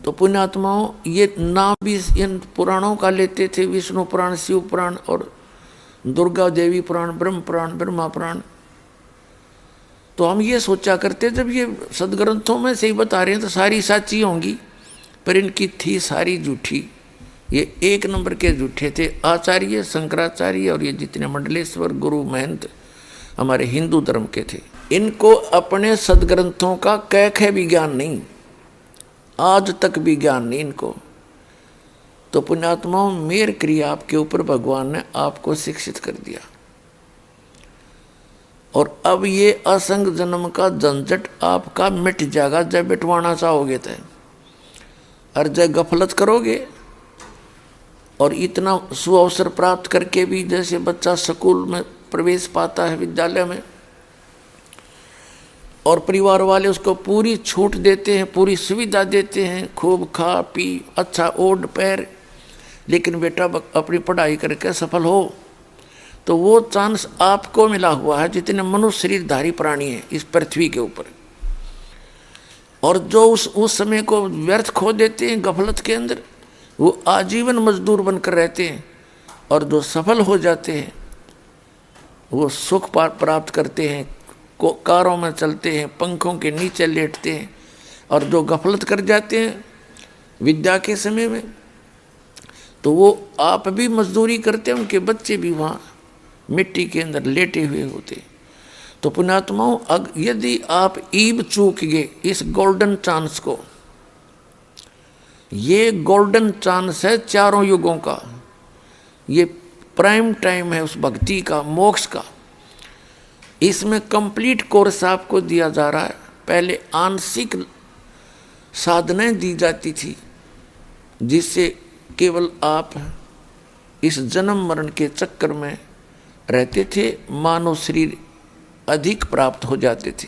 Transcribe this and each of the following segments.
तो पुण्यात्माओं, ये नाम भी इन पुराणों का लेते थे, विष्णु पुराण, शिव पुराण और दुर्गा देवी पुराण, ब्रह्म पुराण, ब्रह्मा पुराण। तो हम ये सोचा करते, जब ये सदग्रंथों में से ही बता रहे हैं तो सारी सच्ची होंगी, पर इनकी थी सारी झूठी। ये एक नंबर के झूठे थे। आचार्य शंकराचार्य और ये जितने मंडलेश्वर गुरु महंत हमारे हिंदू धर्म के थे, इनको अपने सदग्रंथों का कैख भी ज्ञान नहीं, आज तक भी ज्ञान नहीं इनको। तो पुण्यात्माओं, मेर क्रिया आपके ऊपर भगवान ने आपको शिक्षित कर दिया, और अब ये असंग जन्म का झंझट आपका मिट जाएगा जब बिटवाना चाहोगे तो। और जब गफलत करोगे और इतना सुअवसर प्राप्त करके भी, जैसे बच्चा स्कूल में प्रवेश पाता है, विद्यालय में, और परिवार वाले उसको पूरी छूट देते हैं, पूरी सुविधा देते हैं, खूब खा पी, अच्छा ओढ़ पैर, लेकिन बेटा अपनी पढ़ाई करके सफल हो, तो वो चांस आपको मिला हुआ है जितने मनुष्य शरीरधारी प्राणी हैं इस पृथ्वी के ऊपर। और जो उस समय को व्यर्थ खो देते हैं गफलत के अंदर, वो आजीवन मजदूर बनकर रहते हैं। और जो सफल हो जाते हैं वो सुख प्राप्त करते हैं, कारों में चलते हैं, पंखों के नीचे लेटते हैं। और जो गफलत कर जाते हैं विद्या के समय में, तो वो आप भी मजदूरी करते हैं, उनके बच्चे भी वहाँ मिट्टी के अंदर लेटे हुए होते। तो पुण्यात्माओं, यदि आप ईब चूक गए इस गोल्डन चांस को, ये गोल्डन चांस है चारों युगों का, ये प्राइम टाइम है उस भक्ति का, मोक्ष का। इसमें कंप्लीट कोर्स आपको दिया जा रहा है। पहले आंशिक साधनाएं दी जाती थी जिससे केवल आप इस जन्म मरण के चक्कर में रहते थे, मानव शरीर अधिक प्राप्त हो जाते थे।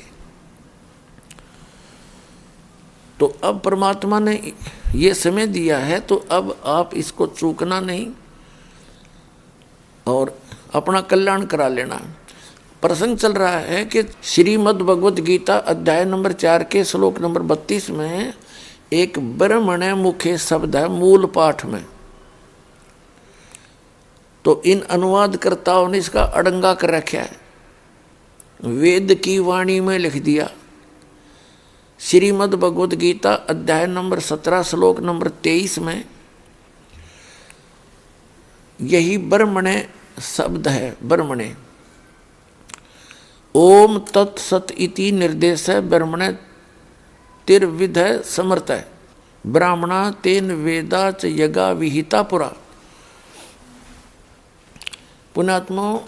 तो अब परमात्मा ने ये समय दिया है, तो अब आप इसको चूकना नहीं और अपना कल्याण करा लेना। प्रसंग चल रहा है कि श्रीमद् भगवद गीता अध्याय नंबर 4 के श्लोक नंबर 32 में एक ब्रह्मण्य मुखे शब्द है मूल पाठ में। तो इन अनुवादकर्ताओं ने इसका अड़ंगा कर रखा है, वेद की वाणी में लिख दिया। श्रीमद् भगवद गीता अध्याय नंबर 17 श्लोक नंबर 23 में यही ब्रह्मण्य शब्द है। ब्रह्मण्य ओम तत्सत इति निर्देश है, ब्रह्मण्य तिर्विध समर्थ है, ब्राह्मणा तेन वेदा च यगा विहिता पुरा। पुण्यात्माओं,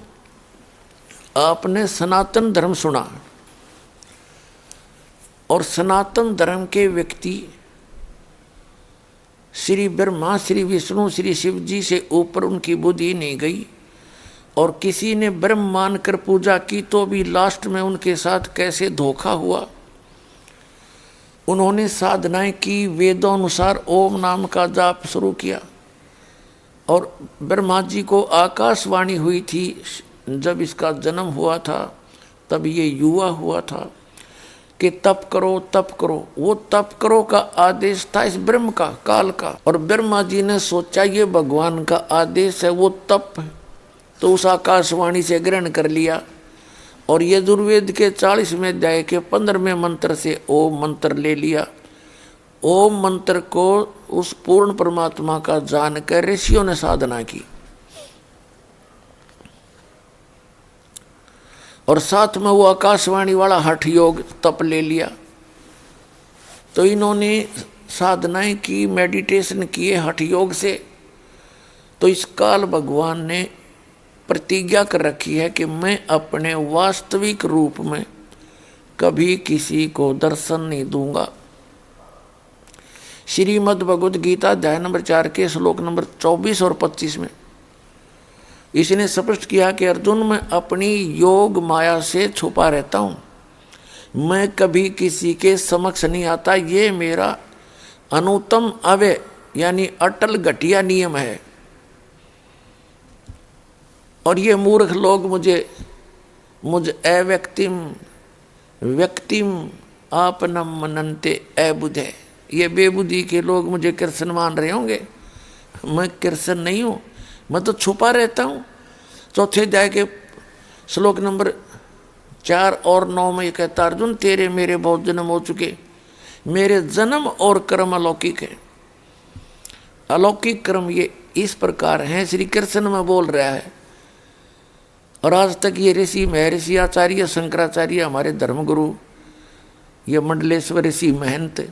आपने सनातन धर्म सुना, और सनातन धर्म के व्यक्ति श्री ब्रह्मा, श्री विष्णु, श्री शिव जी से ऊपर उनकी बुद्धि नहीं गई, और किसी ने ब्रह्म मानकर पूजा की तो भी लास्ट में उनके साथ कैसे धोखा हुआ। उन्होंने साधनाएं की, वेदोनुसार ओम नाम का जाप शुरू किया, और ब्रह्मा जी को आकाशवाणी हुई थी जब इसका जन्म हुआ था, तब ये युवा हुआ था कि तप करो तप करो। वो तप करो का आदेश था इस ब्रह्म का, काल का, और ब्रह्मा जी ने सोचा ये भगवान का आदेश है, वो तप है, तो उस आकाशवाणी से ग्रहण कर लिया। और यजुर्वेद के 40वें अध्याय के 15वें मंत्र से ओम मंत्र ले लिया। ओम मंत्र को उस पूर्ण परमात्मा का जानकर ऋषियों ने साधना की, और साथ में वो आकाशवाणी वाला हठ योग तप ले लिया। तो इन्होंने साधनाएं की, मेडिटेशन किए हठ योग से। तो इस काल भगवान ने प्रतिज्ञा कर रखी है कि मैं अपने वास्तविक रूप में कभी किसी को दर्शन नहीं दूंगा। श्रीमद् भगवद गीता अध्याय नंबर 4 के श्लोक नंबर 24 और 25 में इसने स्पष्ट किया कि अर्जुन, मैं अपनी योग माया से छुपा रहता हूँ, मैं कभी किसी के समक्ष नहीं आता। ये मेरा अनुत्तम अव्यय यानी अटल घटिया नियम है, और ये मूर्ख लोग मुझ अव्यक्तिम व्यक्तिम आपनम मनन्ते अबुधे। ये बेबुद्धि के लोग मुझे कृष्ण मान रहे होंगे, मैं कृष्ण नहीं हूँ, मैं तो छुपा रहता हूँ। चौथे अध्याय के श्लोक नंबर 4 और 9 में ये कहता, अर्जुन तेरे मेरे बहुत जन्म हो चुके, मेरे जन्म और कर्म अलौकिक है। अलौकिक कर्म ये इस प्रकार हैं, श्री कृष्ण में बोल रहा है। और आज तक ये ऋषि महर्षि आचार्य शंकराचार्य हमारे धर्मगुरु, ये मंडलेश्वर ऋषि महंत,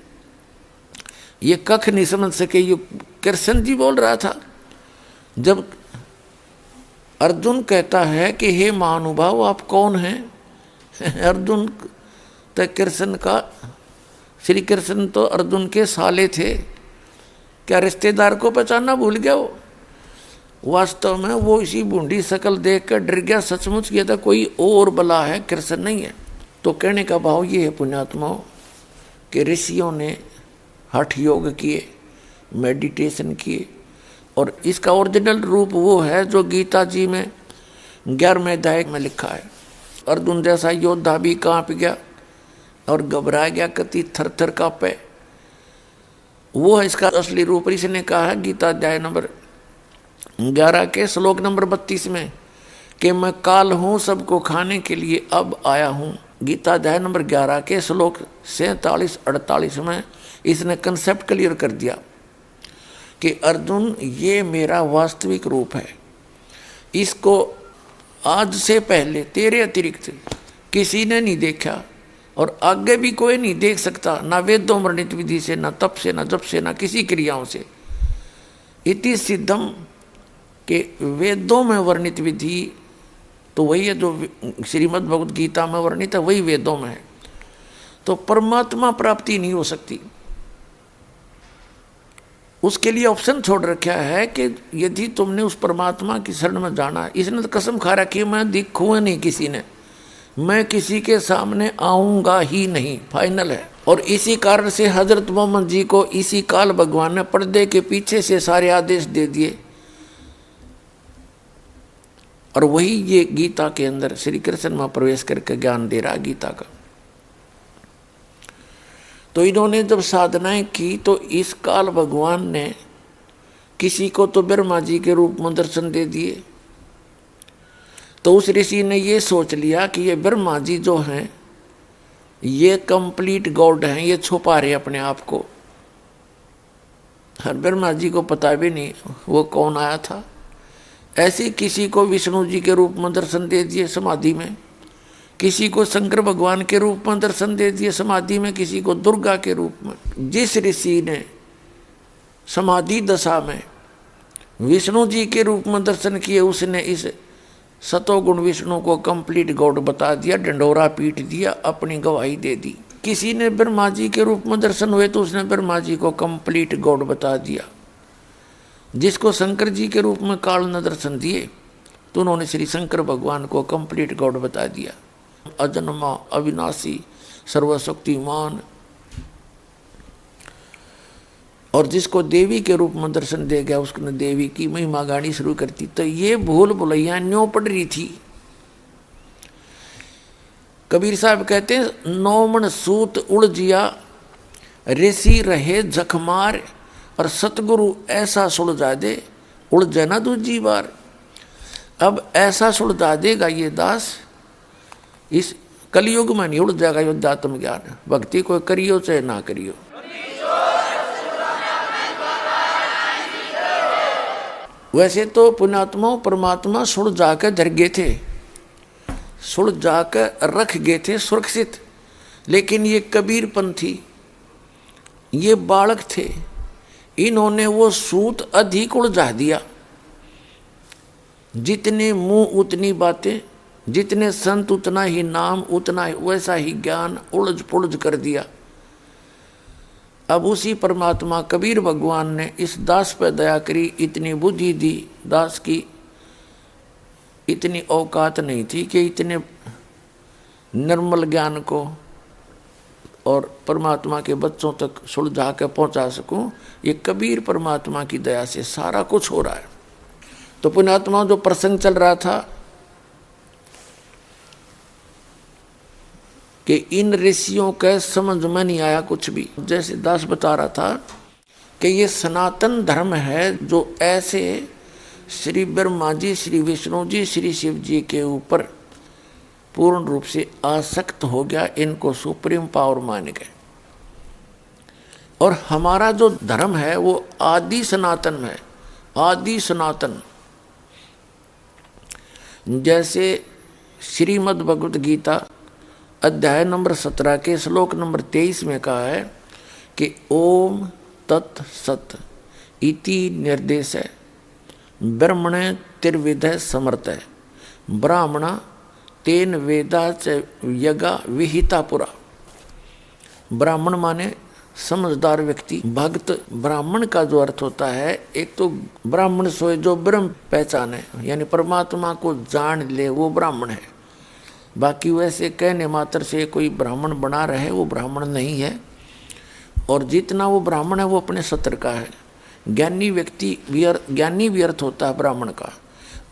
ये कख नहीं समझ सके। ये कृष्ण जी बोल रहा था। जब अर्जुन कहता है कि हे महानुभाव आप कौन हैं, अर्जुन तो कृष्ण का, श्री कृष्ण तो अर्जुन के साले थे, क्या रिश्तेदार को पहचानना भूल गया वो? वास्तव में वो इसी बूंदी शकल देख कर डर गया, सचमुच किया था कोई और बला है, कृष्ण नहीं है। तो कहने का भाव ये है पुण्यात्माओं कि ऋषियों ने हठ योग किए, मेडिटेशन किए, और इसका ओरिजिनल रूप वो है जो गीता जी में 11वें अध्याय में लिखा है। अर्जुन जैसा योद्धा भी कांप गया और घबरा गया, कति थर थर कांपे। वो है इसका असली रूप। इसने कहा है गीता अध्याय नंबर 11 के श्लोक नंबर 32 में कि मैं काल हूँ सबको खाने के लिए अब आया हूँ। गीता अध्याय नंबर 11 के श्लोक 47-48 में इसने कंसेप्ट क्लियर कर दिया कि अर्जुन ये मेरा वास्तविक रूप है। इसको आज से पहले तेरे अतिरिक्त किसी ने नहीं देखा और आगे भी कोई नहीं देख सकता, ना वेदों वर्णित विधि से, ना तप से, ना जप से, ना किसी क्रियाओं से। इति सिद्धम के वेदों में वर्णित विधि तो वही है जो श्रीमद् भगवद गीता में वर्णित है, वही वेदों में है। तो परमात्मा प्राप्ति नहीं हो सकती। उसके लिए ऑप्शन छोड़ रखा है कि यदि तुमने उस परमात्मा की शरण में जाना, इसने तो कसम खा रखी है मैं दिखूंगा नहीं किसी ने, मैं किसी के सामने आऊंगा ही नहीं, फाइनल है। और इसी कारण से हजरत मोहम्मद जी को इसी काल भगवान ने पर्दे के पीछे से सारे आदेश दे दिए, और वही ये गीता के अंदर श्री कृष्ण में प्रवेश करके ज्ञान दे रहा गीता का। तो इन्होंने जब साधनाएं की तो इस काल भगवान ने किसी को तो ब्रह्मा जी के रूप में दर्शन दे दिए। तो उस ऋषि ने ये सोच लिया कि ये ब्रह्मा जी जो हैं ये कंप्लीट गॉड हैं, ये छुपा रहे अपने आप को। हर ब्रह्मा जी को पता भी नहीं वो कौन आया था। ऐसे किसी को विष्णु जी के रूप में दर्शन दे दिए समाधि में, किसी को शंकर भगवान के रूप में दर्शन दे दिए समाधि में, किसी को दुर्गा के रूप में। जिस ऋषि ने समाधि दशा में विष्णु जी के रूप में दर्शन किए उसने इस सतोगुण विष्णु को कंप्लीट गॉड बता दिया, डंडोरा पीट दिया, अपनी गवाही दे दी। किसी ने ब्रह्मा जी के रूप में दर्शन हुए तो उसने ब्रह्मा जी को कंप्लीट गॉड बता दिया। जिसको शंकर जी के रूप में काल ने दर्शन दिए तो उन्होंने श्री शंकर भगवान को कंप्लीट गॉड बता दिया, अजन्मा अविनाशी सर्वशक्तिमान। और जिसको देवी के रूप में दर्शन दे गया उसने देवी की महिमा गानी शुरू करती। तो ये भूल भुलैया न्यों पड़ रही थी। कबीर साहब कहते हैं 9 मन सूत उलझिया ऋषि रहे जखमार, और सतगुरु ऐसा सुलझा दे उलझे ना दूजी बार। अब ऐसा सुलझा देगा ये दास, इस कलयुग में नहीं उलझेगा युद्धात्म ज्ञान। भक्ति को करियो चाहे ना करियो। वैसे तो पुण्यात्मा परमात्मा सुलझा कर धर गए थे, सुलझा कर रख गए थे सुरक्षित, लेकिन ये कबीर पंथी ये बालक थे, इन्होंने वो सूत अधिक उलझा दिया। जितने मुंह उतनी बातें, जितने संत उतना ही नाम, उतना ही वैसा ही ज्ञान उलझ पुलझ कर दिया। अब उसी परमात्मा कबीर भगवान ने इस दास पर दया करी, इतनी बुद्धि दी। दास की इतनी औकात नहीं थी कि इतने निर्मल ज्ञान को और परमात्मा के बच्चों तक सुलझा कर पहुंचा सकूं। ये कबीर परमात्मा की दया से सारा कुछ हो रहा है। तो पुण्यात्मा जो प्रसंग चल रहा था कि इन ऋषियों के समझ में नहीं आया कुछ भी। जैसे दास बता रहा था कि ये सनातन धर्म है जो ऐसे श्री ब्रह्मा जी, श्री विष्णु जी, श्री शिव जी के ऊपर पूर्ण रूप से आसक्त हो गया, इनको सुप्रीम पावर मान गए। और हमारा जो धर्म है वो आदि सनातन है, आदि सनातन। जैसे श्रीमद् भगवत गीता अध्याय नंबर 17 के श्लोक नंबर 23 में कहा है कि ओम तत् सत इति निर्देश है ब्रह्मणे त्रिविधः समर्थ है ब्राह्मणा तेन वेदा च यज्ञा विहिता पुरा। ब्राह्मण माने समझदार व्यक्ति, भक्त। ब्राह्मण का जो अर्थ होता है, एक तो ब्राह्मण सोए जो ब्रह्म पहचाने, यानी परमात्मा को जान ले, वो ब्राह्मण है। बाकी वैसे कहने मात्र से कोई ब्राह्मण बना रहे वो ब्राह्मण नहीं है। और जितना वो ब्राह्मण है वो अपने सत्र का है। ज्ञानी व्यक्ति भी, ज्ञानी भी अर्थ होता है ब्राह्मण का,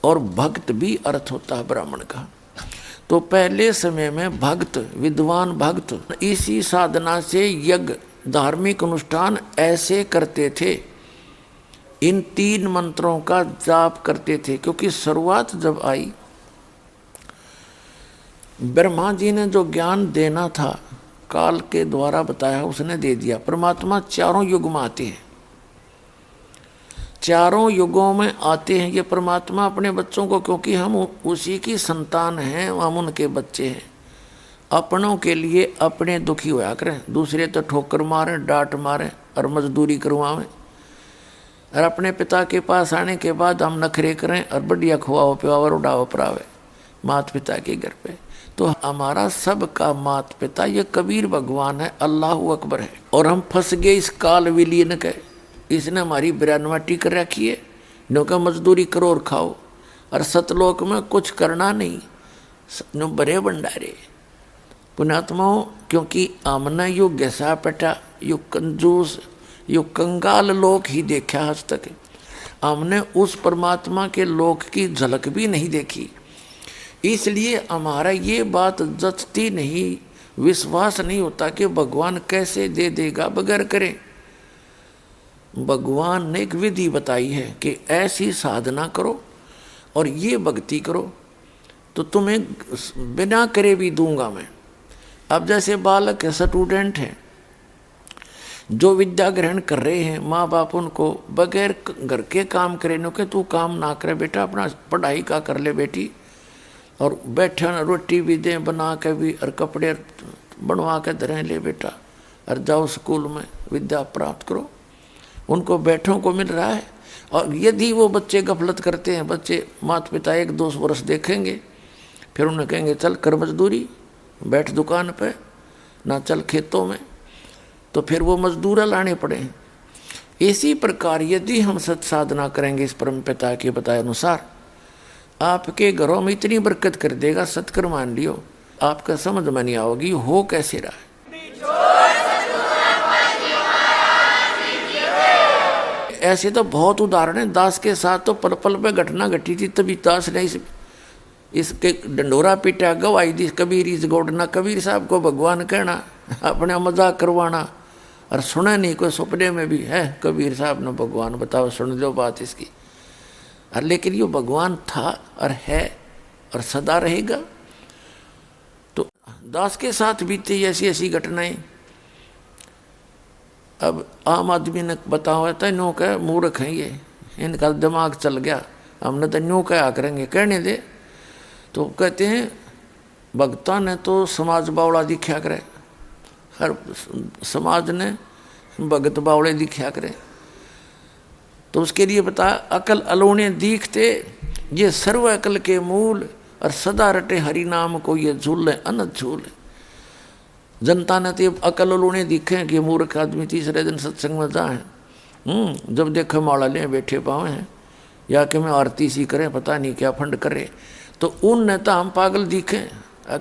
और भक्त भी अर्थ होता है ब्राह्मण का। तो पहले समय में भक्त, विद्वान भक्त इसी साधना से यज्ञ, धार्मिक अनुष्ठान ऐसे करते थे, इन 3 मंत्रों का जाप करते थे। क्योंकि शुरुआत जब आई, ब्रह्मा जी ने जो ज्ञान देना था काल के द्वारा बताया उसने दे दिया। परमात्मा चारों युग में आते हैं, चारों युगों में आते हैं ये परमात्मा अपने बच्चों को, क्योंकि हम उसी की संतान हैं, हम उनके बच्चे हैं। अपनों के लिए अपने दुखी होया करें, दूसरे तो ठोकर मारे, डांट मारे और मजदूरी करवावें, और अपने पिता के पास आने के बाद हम नखरे करें और बढ़िया खुआओ पिवाओ उड़ाओ परावे माता पिता के घर पे। तो हमारा सबका माता पिता ये कबीर भगवान है, अल्लाह अकबर है। और हम फंस गए इस काल विलीन के, इसने हमारी बिरानवाटी कर रखी है। नो मजदूरी करो और खाओ, और सतलोक में कुछ करना नहीं, नो बड़े भंडारे पुण्यात्माओं। क्योंकि हमने यो गैसा पेटा, यो कंजूस, यो कंगाल लोक ही देखा आज तक। हमने उस परमात्मा के लोक की झलक भी नहीं देखी, इसलिए हमारा ये बात जचती नहीं, विश्वास नहीं होता कि भगवान कैसे दे देगा बगैर करे। भगवान ने एक विधि बताई है कि ऐसी साधना करो और ये भक्ति करो तो तुम्हें बिना करे भी दूंगा मैं। अब जैसे बालक है, स्टूडेंट हैं, जो विद्या ग्रहण कर रहे हैं, माँ बाप उनको बगैर घर के काम करे नो के तू काम ना करे बेटा, अपना पढ़ाई का कर ले बेटी, और बैठे ना रोटी भी दें बना के भी, और कपड़े बनवा के धरें ले बेटा, और जाओ स्कूल में विद्या प्राप्त करो। उनको बैठों को मिल रहा है। और यदि वो बच्चे गफलत करते हैं, बच्चे माता पिता 1-2 वर्ष देखेंगे, फिर उन्हें कहेंगे चल कर मजदूरी, बैठ दुकान पे, ना चल खेतों में, तो फिर वो मजदूर लाने पड़े। इसी प्रकार यदि हम सत साधना करेंगे इस परम पिता के बताए अनुसार, आपके घरों में इतनी बरकत कर देगा, सत्कर मान लियो, आपका समझ में नहीं आओगी हो कैसे रहा है। ऐसे तो बहुत उदाहरण है। दास के साथ तो पल पल पे घटना घटी थी, तभी दास ने इसके डंडोरा पीटा, गवाही दी, कबीर इस गौड़ना। कबीर साहब को भगवान कहना, अपने मजाक करवाना, और सुना नहीं कोई सपने में भी है कबीर साहब ने भगवान, बताओ सुन लो बात इसकी। और लेकिन ये भगवान था और है और सदा रहेगा। तो दास के साथ बीती ऐसी ऐसी घटनाएं। अब आम आदमी ने बताओ था नो कह मूर्ख हैं ये, इनका दिमाग चल गया, हमने तो न्यू क्या करेंगे, कहने दे। तो कहते हैं भक्ता ने तो समाज बावड़ा दिखा करे, हर समाज ने भगत बावड़े दिखा करे। तो उसके लिए बता अकल अलोने दीखते, ये सर्व अकल के मूल, और सदा रटे हरि नाम को ये झूल अनंत झूल। जनता ने तो अकल अलोने दिखे कि मूर्ख आदमी तीसरे दिन सत्संग में जाए, जब देखे माला ले बैठे पावे हैं, या कि मैं आरती सी करें, पता नहीं क्या फंड करे। तो उन तो हम पागल दिखे,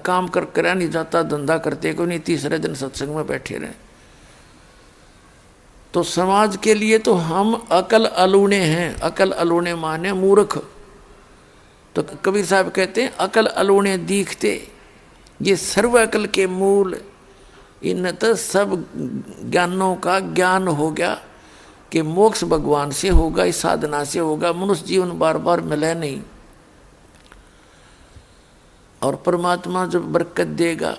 काम कर करा नहीं जाता, धंधा करते को नहीं, तीसरे दिन सत्संग में बैठे रहे। तो समाज के लिए तो हम अकल अलूने हैं। अकल अलूने माने मूर्ख। तो कबीर साहब कहते हैं अकल अलूने दिखते, ये सर्व अकल के मूल, इन तो सब ज्ञानों का ज्ञान हो गया कि मोक्ष भगवान से होगा, इस साधना से होगा। मनुष्य जीवन बार बार मिले नहीं, और परमात्मा जब बरकत देगा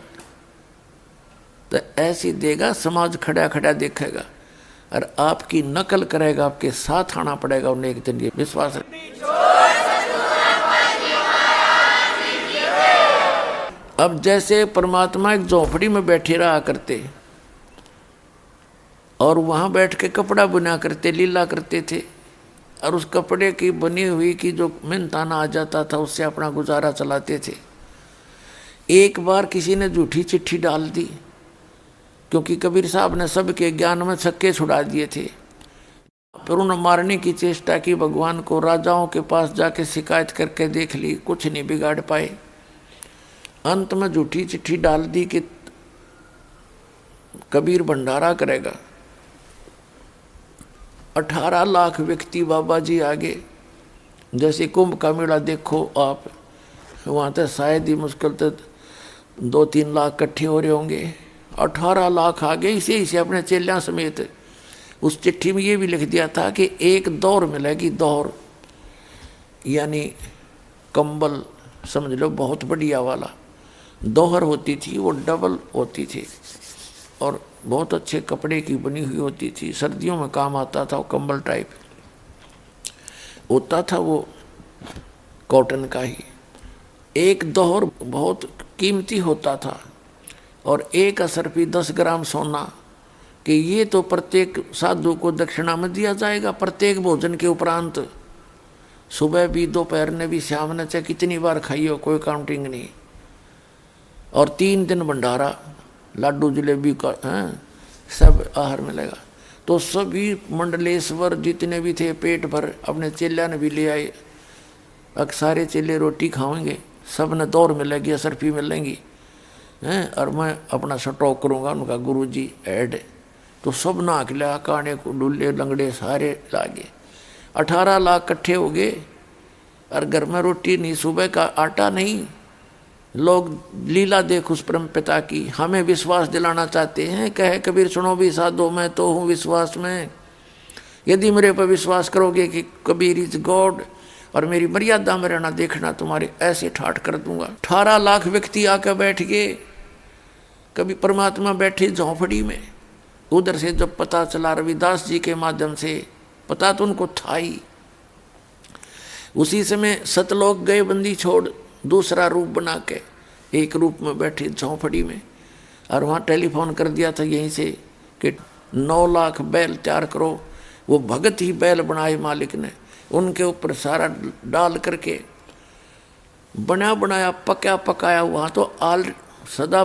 तो ऐसी देगा, समाज खड़ा खड़ा देखेगा और आपकी नकल करेगा, आपके साथ आना पड़ेगा उन्हें एक दिन। ये विश्वास है। अब जैसे परमात्मा एक झोपड़ी में बैठे रहा करते और वहां बैठ के कपड़ा बुना करते, लीला करते थे, और उस कपड़े की बनी हुई की जो मेहनताना आ जाता था उससे अपना गुजारा चलाते थे। एक बार किसी ने झूठी चिट्ठी डाल दी, क्योंकि कबीर साहब ने सबके ज्ञान में छक्के छुड़ा दिए थे। फिर उन्होंने मारने की चेष्टा की भगवान को, राजाओं के पास जाके शिकायत करके देख ली, कुछ नहीं बिगाड़ पाए। अंत में झूठी चिट्ठी डाल दी कि कबीर भंडारा करेगा। 18 लाख व्यक्ति बाबा जी आगे, जैसे कुंभ का मेला देखो आप, वहाँ तो शायद ही मुश्किल तो 2-3 लाख इकट्ठे हो रहे होंगे। 18 लाख आ गए इसे अपने चेलियां समेत। उस चिट्ठी में ये भी लिख दिया था कि एक दौर मिलेगी, दौर यानी कंबल समझ लो, बहुत बढ़िया वाला। दोहर होती थी, वो डबल होती थी और बहुत अच्छे कपड़े की बनी हुई होती थी, सर्दियों में काम आता था। वो कंबल टाइप होता था, वो कॉटन का ही। एक दोहर बहुत कीमती होता था और एक असरफी 10 ग्राम सोना, कि ये तो प्रत्येक साधु को दक्षिणा में दिया जाएगा प्रत्येक भोजन के उपरांत। सुबह भी, दोपहर ने भी, शाम ने, चाहे कितनी बार खाइयो, कोई काउंटिंग नहीं। और 3 दिन भंडारा, लाडू जलेबी का सब आहार मिलेगा। तो सभी मंडलेश्वर जितने भी थे पेट भर अपने चेल्या ने भी ले आए। अब सारे चेले रोटी खाएंगे, सब ने दौर मिलेगी, असरफी मिलेंगी हैं, और मैं अपना स्टॉक करूँगा। उनका गुरु जी ऐड, तो सब ना के लिया, काने को डुल्ले लंगड़े सारे लागे। 18 लाख इकट्ठे हो गए और घर में रोटी नहीं, सुबह का आटा नहीं। लोग लीला देख उस परम पिता की, हमें विश्वास दिलाना चाहते हैं। कहे कबीर सुनो भी साधो, मैं तो हूँ विश्वास में। यदि मेरे पर विश्वास करोगे कि कबीर इज गॉड और मेरी मर्यादा में रहना, देखना तुम्हारे ऐसे ठाठ कर दूंगा। 18 लाख व्यक्ति आकर बैठ गए। कभी परमात्मा बैठे झोंपड़ी में। उधर से जब पता चला रविदास जी के माध्यम से, पता तो उनको था ही, उसी समय सतलोक गए बंदी छोड़, दूसरा रूप बना के एक रूप में बैठे झोंपड़ी में। और वहाँ टेलीफोन कर दिया था यहीं से कि 9 लाख बैल तैयार करो। वो भगत ही बैल बनाए मालिक ने, उनके ऊपर सारा डाल करके बना बनाया, पका पकाया। वहाँ तो आल सदा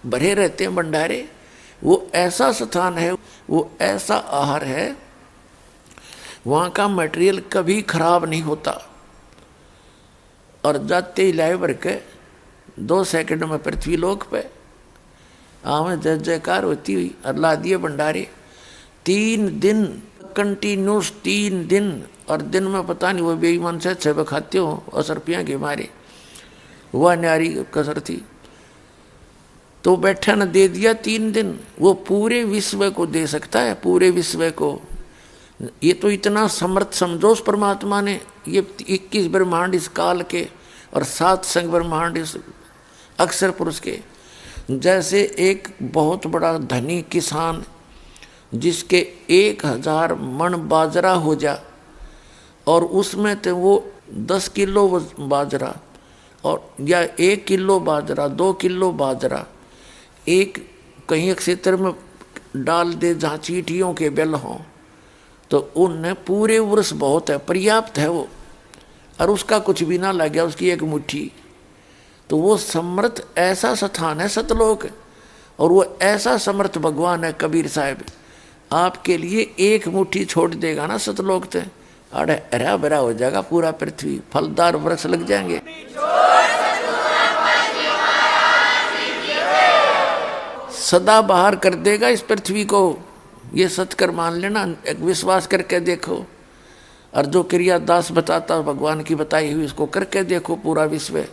भरे रहते हैं भंडारे। वो ऐसा स्थान है, वो ऐसा आहार है, वहाँ का मटेरियल कभी खराब नहीं होता। और जाते ही लाए भर के 2 सेकंड में पृथ्वी लोक पे आवे जय जयकार होती हुई और ला दिए भंडारे। 3 दिन कंटिन्यूस, 3 दिन। और दिन में पता नहीं वो बेईमान से अच्छे खाते हो असरपियाँ के मारे, वह न्यारी कसर थी। तो बैठा न दे दिया 3 दिन। वो पूरे विश्व को दे सकता है, पूरे विश्व को। ये तो इतना समर्थ समझो उस परमात्मा ने। ये 21 ब्रह्मांड इस काल के और 7 संग ब्रह्मांड इस अक्षर पुरुष के। जैसे एक बहुत बड़ा धनी किसान जिसके 1000 मन बाजरा हो जा और उसमें तो वो 10 किलो बाजरा और या 1 किलो बाजरा, 2 किलो बाजरा एक कहीं क्षेत्र में डाल दे जहाँ चींटियों के बेल हों, तो उनने पूरे वर्ष बहुत है, पर्याप्त है वो। और उसका कुछ भी ना लग गया, उसकी एक मुट्ठी। तो वो समर्थ ऐसा स्थान है सतलोक, और वो ऐसा समर्थ भगवान है कबीर साहब। आपके लिए एक मुट्ठी छोड़ देगा ना सतलोक से, अरे हरा भरा हो जाएगा पूरा पृथ्वी, फलदार वृक्ष लग जाएंगे। सदा बाहर कर देगा इस पृथ्वी को। ये सत्कर मान लेना, एक विश्वास करके देखो। और जो क्रिया दास बताता भगवान की बताई हुई, इसको करके देखो पूरा विश्व,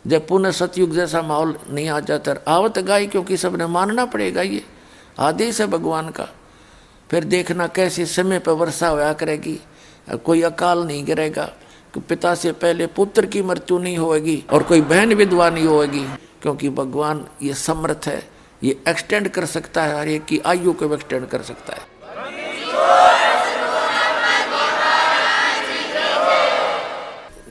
जब पुनः सतयुग जैसा माहौल नहीं आ जाता, आवत गाई, क्योंकि सबने मानना पड़ेगा, ये आदेश है भगवान का। फिर देखना कैसे समय पर वर्षा होया करेगी, कोई अकाल नहीं गिरेगा, कि पिता से पहले पुत्र की मृत्यु नहीं होगी और कोई बहन विधवा नहीं होगी, क्योंकि भगवान ये समर्थ है, ये एक्सटेंड कर सकता है, हर एक की आयु को एक्सटेंड कर सकता है।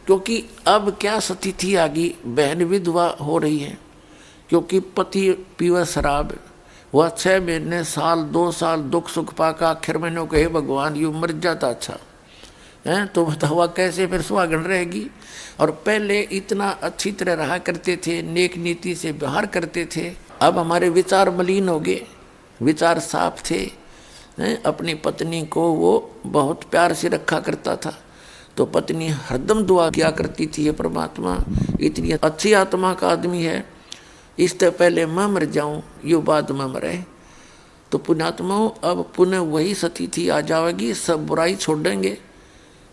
क्योंकि अब क्या स्थिति आ गई, बहन विधवा हो रही है, क्योंकि पति पीवा शराब, वह 6 महीने साल 2 साल दुख सुख पाका, आखिर महीनों कहे भगवान यू मर जाता अच्छा है, तो बतावा कैसे फिर सुहागन रहेगी। और पहले इतना अच्छी तरह रहा करते थे, नेक नीति से व्यवहार करते थे, अब हमारे विचार मलिन हो गए, विचार साफ थे। अपनी पत्नी को वो बहुत प्यार से रखा करता था, तो पत्नी हरदम दुआ किया करती थी, ये परमात्मा इतनी अच्छी आत्मा का आदमी है, इससे पहले मैं मर जाऊं, यो बाद में मरे। तो पुण्यात्माओं, अब पुनः वही स्थिति आ जाएगी, सब बुराई छोड़ेंगे।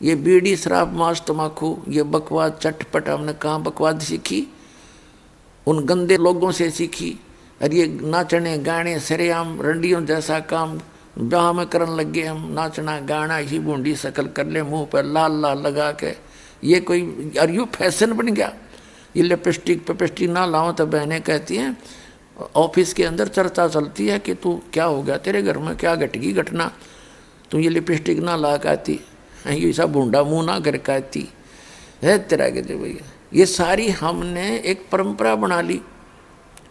ये बीड़ी शराब मांस तम्बाकू, ये बकवाद चटपट, हमने कहाँ बकवाद सीखी, उन गंदे लोगों से सीखी। और ये नाचने गाने सरेआम रंडियों जैसा काम ब्याह में करने लग गए हम, नाचना गाना, इसी बूंदी शकल कर ले, मुंह पर लाल लाल लगा के, ये कोई और यू फैशन बन गया। ये लिपस्टिक ना लाओ तो बहनें कहती हैं, ऑफिस के अंदर चर्चा चलती है कि तू क्या हो गया, तेरे घर में क्या घट गई घटना, तू ये लिपस्टिक ना ला कहती, ये ऐसा बूंदा मुँह ना कर कहती है तेरा के भैया। ये सारी हमने एक परंपरा बना ली,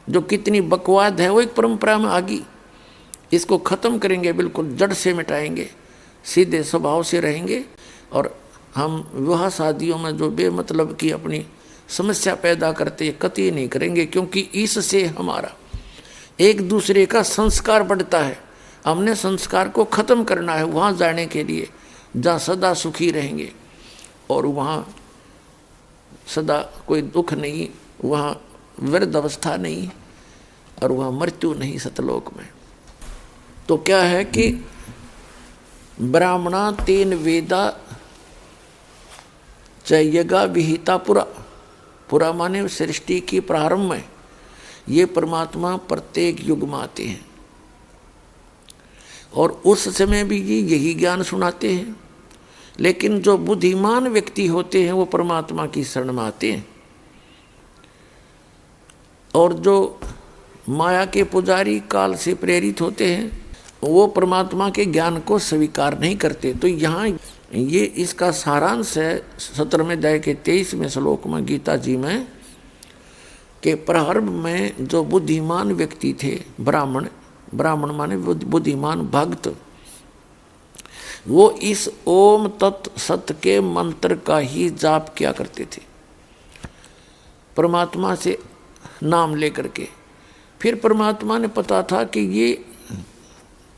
जो कितनी बकवाद है वो एक परंपरा में आ गई। इसको ख़त्म करेंगे, बिल्कुल जड़ से मिटाएंगे, सीधे स्वभाव से रहेंगे। और हम विवाह शादियों में जो बेमतलब की अपनी समस्या पैदा करते कतई नहीं करेंगे, क्योंकि इससे हमारा एक दूसरे का संस्कार बढ़ता है। हमने संस्कार को ख़त्म करना है वहाँ जाने के लिए जहाँ सदा सुखी रहेंगे, और वहाँ सदा कोई दुख नहीं, वहाँ वृद्ध अवस्था नहीं, और वहाँ मृत्यु नहीं सतलोक में। तो क्या है कि ब्राह्मणा तेन वेदा चयगा विहिता पुरा, पुरा माने सृष्टि की प्रारंभ में, ये परमात्मा प्रत्येक युग में आते हैं और उस समय भी ये यही ज्ञान सुनाते हैं। लेकिन जो बुद्धिमान व्यक्ति होते हैं वो परमात्मा की शरण में आते हैं, और जो माया के पुजारी काल से प्रेरित होते हैं वो परमात्मा के ज्ञान को स्वीकार नहीं करते। तो यहाँ ये इसका सारांश है 17वें अध्याय के 23वें श्लोक में गीता जी में, कि प्रारंभ में जो बुद्धिमान व्यक्ति थे, ब्राह्मण माने बुद्धिमान भक्त, वो इस ओम तत् सत के मंत्र का ही जाप किया करते थे, परमात्मा से नाम लेकर के। फिर परमात्मा ने पता था कि ये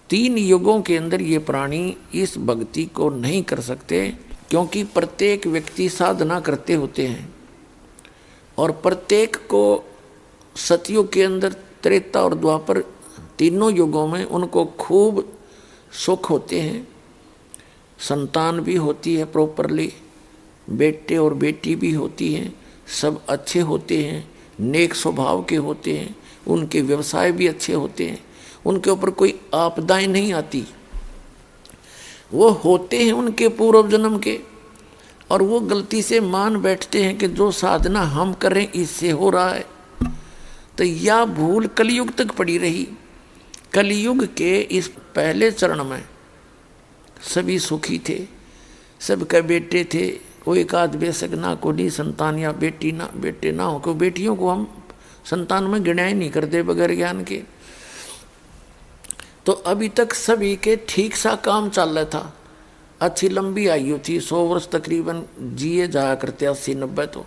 3 युगों के अंदर ये प्राणी इस भक्ति को नहीं कर सकते, क्योंकि प्रत्येक व्यक्ति साधना करते होते हैं, और प्रत्येक को सतयुग के अंदर, त्रेता और द्वापर तीनों युगों में उनको खूब सुख होते हैं, संतान भी होती है प्रॉपरली, बेटे और बेटी भी होती हैं, सब अच्छे होते हैं, नेक स्वभाव के होते हैं, उनके व्यवसाय भी अच्छे होते हैं, उनके ऊपर कोई आपदाएं नहीं आती, वो होते हैं उनके पूर्व जन्म के। और वो गलती से मान बैठते हैं कि जो साधना हम कर रहे हैं इससे हो रहा है, तो यह भूल कलयुग तक पड़ी रही। कलयुग के इस पहले चरण में सभी सुखी थे, सबके बेटे थे, वो एक आध बेशक ना को नहीं संतान या बेटे ना हो, क्यों बेटियों को हम संतान में गिना ही नहीं करते बगैर ज्ञान के। तो अभी तक सभी के ठीक सा काम चल रहा था, अच्छी लंबी आयु थी, 100 वर्ष तकरीबन जिए जाया करते, 80-90 तो।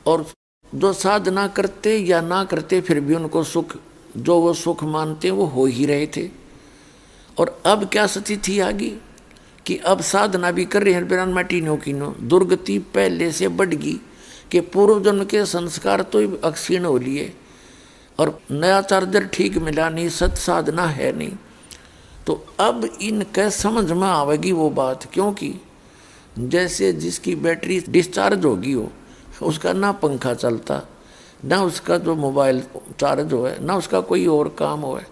और जो साधना करते या ना करते फिर भी उनको सुख, जो वो सुख मानते वो हो ही रहे थे। और अब क्या स्थिति आ गई कि अब साधना भी कर रहे हैं बिना मटीनों की नो, दुर्गति पहले से बढ़ गई कि पूर्व जन्म के संस्कार तो अक्षीण हो लिए, और नया चार्जर ठीक मिला नहीं, सत साधना है नहीं। तो अब इनके समझ में आवेगी वो बात, क्योंकि जैसे जिसकी बैटरी डिस्चार्ज होगी हो, उसका ना पंखा चलता, ना उसका जो मोबाइल चार्ज हो है, ना उसका कोई और काम हो है।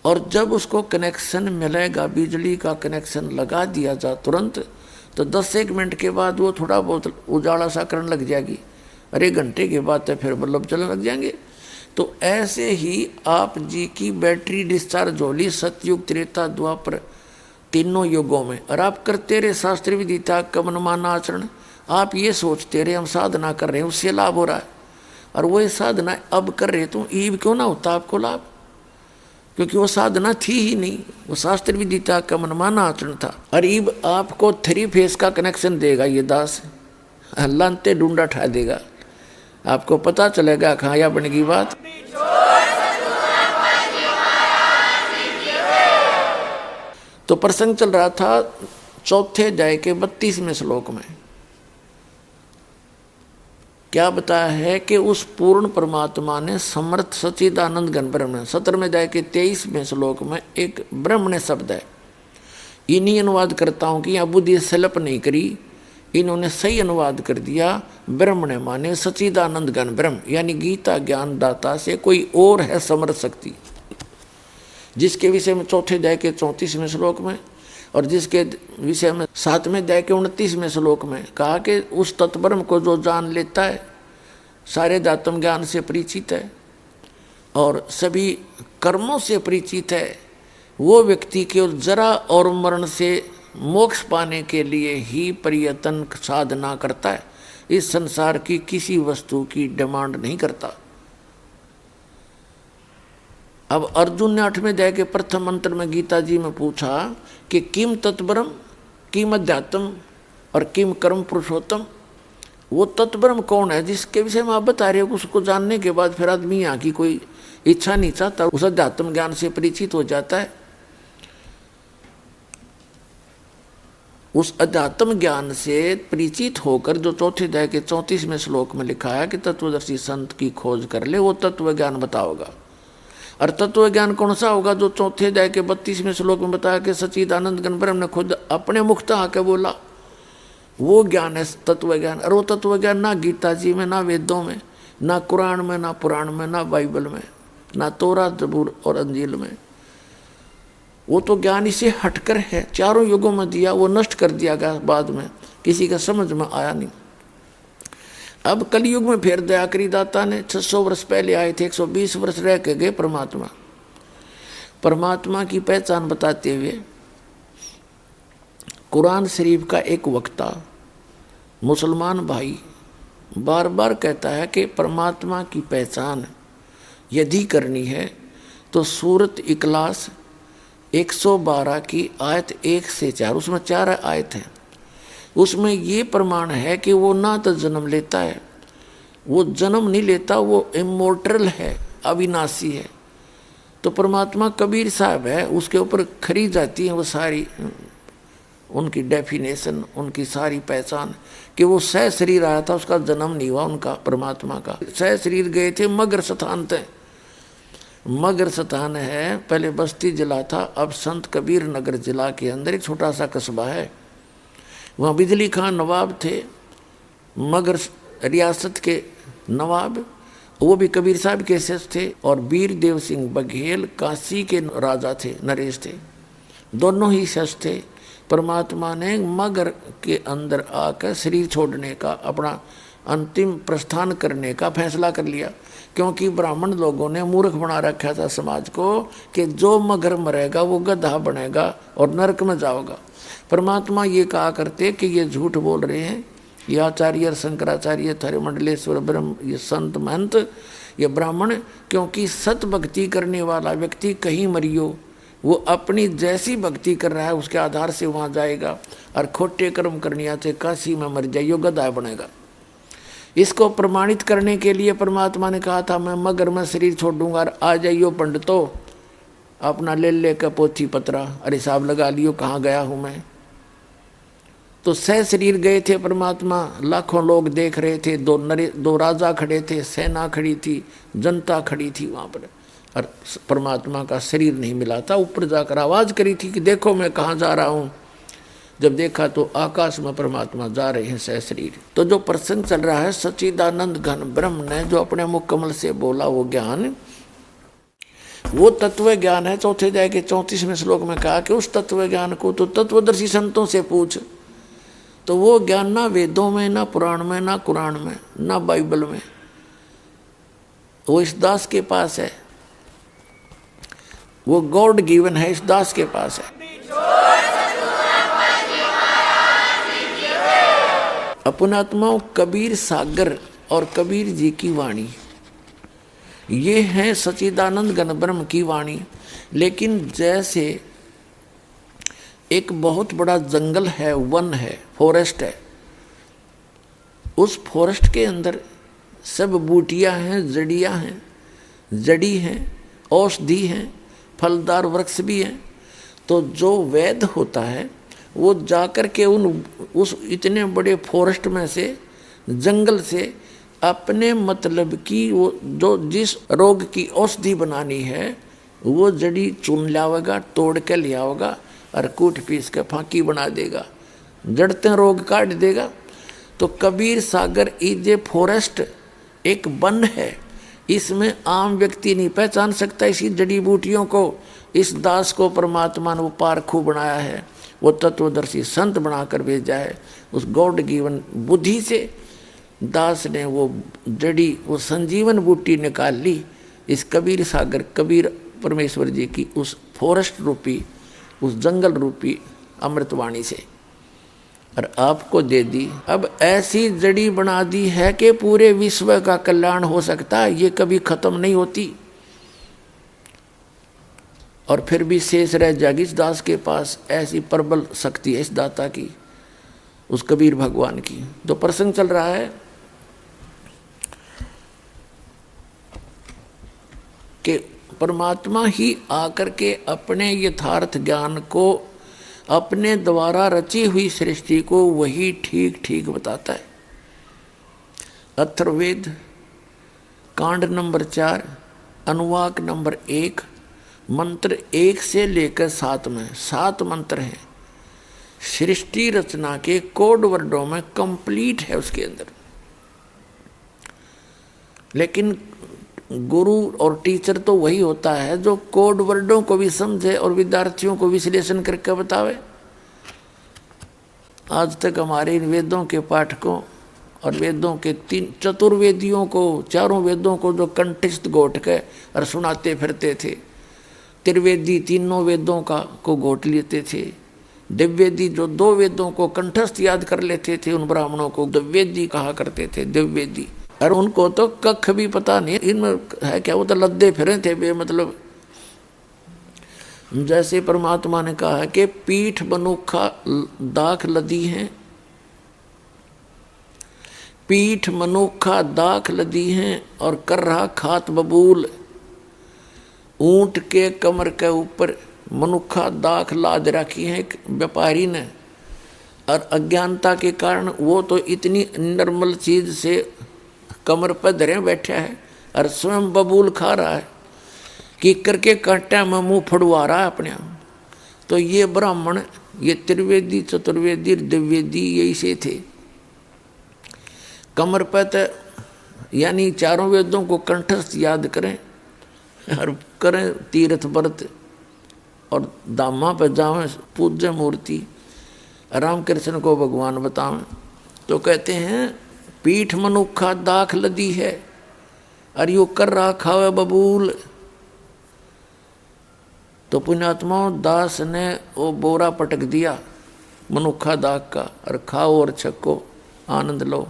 और जब उसको कनेक्शन मिलेगा, बिजली का कनेक्शन लगा दिया जा तुरंत, तो 10-1 मिनट के बाद वो थोड़ा बहुत उजाला सा करने लग जाएगी, अरे घंटे के बाद तो फिर बल्ब चलने लग जाएंगे। तो ऐसे ही आप जी की बैटरी डिस्चार्ज होली सतयुग, त्रेता, द्वापर, तीनों युगों में। और आप करते रहे शास्त्र विधि त्याग का मनमाना आचरण, आप ये सोचते रहे हम साधना कर रहे हैं उससे लाभ हो रहा है, और वो साधना अब कर रहे तो ईब क्यों ना होता आपको लाभ, क्योंकि वो साधना थी ही नहीं, वो शास्त्र विधि त्याग का मनमाना आचरण था। और ईब आपको 3 फेस का कनेक्शन देगा ये दास, लानते ढूंढा ठा देगा, आपको पता चलेगा खाया बन की बात। तो प्रसंग चल रहा था 4 अध्याय के 32वें श्लोक में, क्या बताया है कि उस पूर्ण परमात्मा ने समर्थ सच्चिदानंद घन ब्रह्म, 17वें अध्याय के 23वें श्लोक में एक ब्रह्मण्य शब्द है। इन्हीं अनुवाद करताओं की यहाँ बुद्धि सलप नहीं करी, इन्होंने सही अनुवाद कर दिया, ब्रह्मण्य माने सच्चिदानंद घन ब्रह्म, यानी गीता ज्ञान दाता से कोई और है समर्थ शक्ति, जिसके विषय में 4 अध्याय के 34वें श्लोक में और जिसके विषय में 7वें अध्याय के 29वें श्लोक में कहा कि उस तत्ब्रह्म को जो जान लेता है, सारे आत्म ज्ञान से परिचित है और सभी कर्मों से परिचित है, वो व्यक्ति केवल जरा और मरण से मोक्ष पाने के लिए ही प्रयत्न साधना करता है, इस संसार की किसी वस्तु की डिमांड नहीं करता। अब अर्जुन ने 8वें अध्याय के प्रथम मंत्र में गीता जी में पूछा कि किम तत्ब्रह्म, किम अध्यात्म और किम कर्म पुरुषोत्तम, वो तत्ब्रह्म कौन है जिसके विषय में आप बता रहे हो, उसको जानने के बाद फिर आदमी यहाँ की कोई इच्छा नहीं चाहता, उस अध्यात्म ज्ञान से परिचित हो जाता है। उस अध्यात्म ज्ञान से परिचित होकर जो 4 अध्याय के 34वें श्लोक में लिखा है कि तत्वदर्शी संत की खोज कर ले, वो तत्व ज्ञान बताओगा। और तत्व ज्ञान कौन सा होगा, जो 4 अध्याय के 32वें श्लोक में बताया कि सच्चिदानंद घन ब्रह्म ने खुद अपने मुख आके बोला, वो ज्ञान है तत्व ज्ञान। और वो तत्व ज्ञान ना गीता जी में, ना वेदों में, ना कुरान में, ना पुराण में, ना बाइबल में, ना तोरा जबूर और अंजील में, वो तो ज्ञान इसे हटकर है, चारों युगों में दिया, वो नष्ट कर दिया गया बाद में, किसी का समझ में आया नहीं। अब कलयुग में फिर दया करी दाता ने, 600 वर्ष पहले आए थे, 120 वर्ष रह के गए परमात्मा। परमात्मा की पहचान बताते हुए कुरान शरीफ का एक वक्ता मुसलमान भाई बार बार कहता है कि परमात्मा की पहचान यदि करनी है तो सूरत इखलास 112 की आयत 1 से 4, उसमें 4 आयत हैं, उसमें ये प्रमाण है कि वो ना तो जन्म लेता है, वो जन्म नहीं लेता, वो इमोर्टल है, अविनाशी है। तो परमात्मा कबीर साहब है, उसके ऊपर खरी जाती है वो सारी उनकी डेफिनेशन, उनकी सारी पहचान कि वो सह शरीर आया था, उसका जन्म नहीं हुआ उनका, परमात्मा का। सह शरीर गए थे मगर स्थान थे, मगर स्थान है, पहले बस्ती जिला था, अब संत कबीर नगर जिला के अंदर एक छोटा सा कस्बा है, वहाँ बिजली खान नवाब थे, मगर रियासत के नवाब, वो भी कबीर साहब के शिष्य थे। और वीर देव सिंह बघेल काशी के राजा थे, नरेश थे, दोनों ही शिष्य थे। परमात्मा ने मगर के अंदर आकर शरीर छोड़ने का, अपना अंतिम प्रस्थान करने का फैसला कर लिया, क्योंकि ब्राह्मण लोगों ने मूर्ख बना रखा था समाज को कि जो मगर मरेगा वो गधा बनेगा और नरक में जाओगा। परमात्मा ये कहा करते कि ये झूठ बोल रहे हैं, ये आचार्य शंकराचार्य थरे मंडलेश्वर ब्रह्म, ये संत महंत, ये ब्राह्मण, क्योंकि सत भक्ति करने वाला व्यक्ति कहीं मरियो, वो अपनी जैसी भक्ति कर रहा है उसके आधार से वहाँ जाएगा, और खोटे कर्म करने आते काशी में मर जाइयो, गधा बनेगा। इसको प्रमाणित करने के लिए परमात्मा ने कहा था मैं मगर में शरीर छोड़ दूंगा, और आ जाइयो पंडितों, अपना ले कर पोथी पतरा, अरे हिसाब लगा लियो कहाँ गया हूँ मैं। तो सह शरीर गए थे परमात्मा, लाखों लोग देख रहे थे, दो राजा खड़े थे, सेना खड़ी थी, जनता खड़ी थी वहाँ पर, और परमात्मा का शरीर नहीं मिला था। ऊपर जाकर आवाज़ करी थी कि देखो मैं कहाँ जा रहा हूँ। जब देखा तो आकाश में परमात्मा जा रहे हैं सहशरीर। तो जो प्रसंग चल रहा है सच्चिदानंद घन ब्रह्म ने जो अपने मुख कमल से बोला वो ज्ञान, वो तत्व ज्ञान है। चौथे अध्याय के 34वें श्लोक में कहा कि उस तत्व ज्ञान को तो तत्वदर्शी संतों से पूछ। तो वो ज्ञान ना वेदों में, ना पुराण में, ना कुरान में, ना बाइबल में, वो इस दास के पास है। वो गॉड गिवन है, इस दास के पास है। अपनात्माओं कबीर सागर और कबीर जी की वाणी, ये है सच्चिदानंद घन ब्रह्म की वाणी। लेकिन जैसे एक बहुत बड़ा जंगल है, वन है, फॉरेस्ट है, उस फॉरेस्ट के अंदर सब बूटियां हैं, जड़ियां हैं, जड़ी हैं, औषधि हैं, फलदार वृक्ष भी हैं। तो जो वैद्य होता है वो जाकर के उस इतने बड़े फॉरेस्ट में से, जंगल से अपने मतलब की वो जो जिस रोग की औषधि बनानी है वो जड़ी चुन लावेगा, तोड़ के ले आओगा और कूट पीस के फांकी बना देगा, जड़ते रोग काट देगा। तो कबीर सागर ये फॉरेस्ट एक वन है, इसमें आम व्यक्ति नहीं पहचान सकता इसी जड़ी बूटियों को। इस दास को परमात्मा ने वो पारखू बनाया है, वो तत्वदर्शी संत बनाकर भेजा है। उस गॉड गिवन बुद्धि से दास ने वो जड़ी, वो संजीवन बूटी निकाल ली इस कबीर सागर, कबीर परमेश्वर जी की उस फॉरेस्ट रूपी, उस जंगल रूपी अमृतवाणी से, और आपको दे दी। अब ऐसी जड़ी बना दी है कि पूरे विश्व का कल्याण हो सकता है, ये कभी खत्म नहीं होती। और फिर भी शेष रह जाएगी इस दास के पास। ऐसी प्रबल शक्ति है इस दाता की, उस कबीर भगवान की। तो प्रसंग चल रहा है कि परमात्मा ही आकर के अपने यथार्थ ज्ञान को, अपने द्वारा रची हुई सृष्टि को वही ठीक ठीक बताता है। अथर्ववेद कांड नंबर 4 अनुवाक नंबर 1 मंत्र 1 से लेकर 7 में 7 मंत्र हैं। सृष्टि रचना के कोड वर्डों में कंप्लीट है उसके अंदर। लेकिन गुरु और टीचर तो वही होता है जो कोड वर्डों को भी समझे और विद्यार्थियों को विश्लेषण करके बतावे। आज तक हमारे इन वेदों के पाठकों और वेदों के 3 चतुर्वेदियों को, चारों वेदों को जो कंठस्थ घोट के और सुनाते फिरते थे, त्रिवेदी तीनों वेदों का को घोट लेते थे, दिव्यवेदी जो 2 वेदों को कंठस्थ याद कर लेते थे, उन ब्राह्मणों को दिव्यवेदी कहा करते थे, दिव्यवेदी। और उनको तो कख भी पता नहीं इनमें है क्या, वो तो लद्दे फिरे थे बे मतलब। जैसे परमात्मा ने कहा है कि पीठ मनुखा दाख लदी हैं, पीठ मनुखा दाख लदी हैं और कर रहा खात बबूल। ऊंट के कमर के ऊपर मनुखा दाख लाद रखी है व्यापारी ने, और अज्ञानता के कारण वो तो इतनी नॉर्मल चीज से कमर पर धरे बैठा है और स्वयं बबूल खा रहा है कि करके कांटा में मुंह फड़वा रहा है अपने आप। तो ये ब्राह्मण, ये त्रिवेदी चतुर्वेदी दिव्यवेदी यही से थे। कमर पर तो यानी चारों वेदों को कंठस्थ याद करें और करें तीर्थ व्रत और धामा पर जावें, पूज्य मूर्ति रामकृष्ण को भगवान बतावें। तो कहते हैं पीठ मनुखा दाख लदी है और यो कर रहा खावे बबूल। तो पुण्यात्माओं दास ने वो बोरा पटक दिया मनुखा दाख का, और खाओ और छको आनंद लो।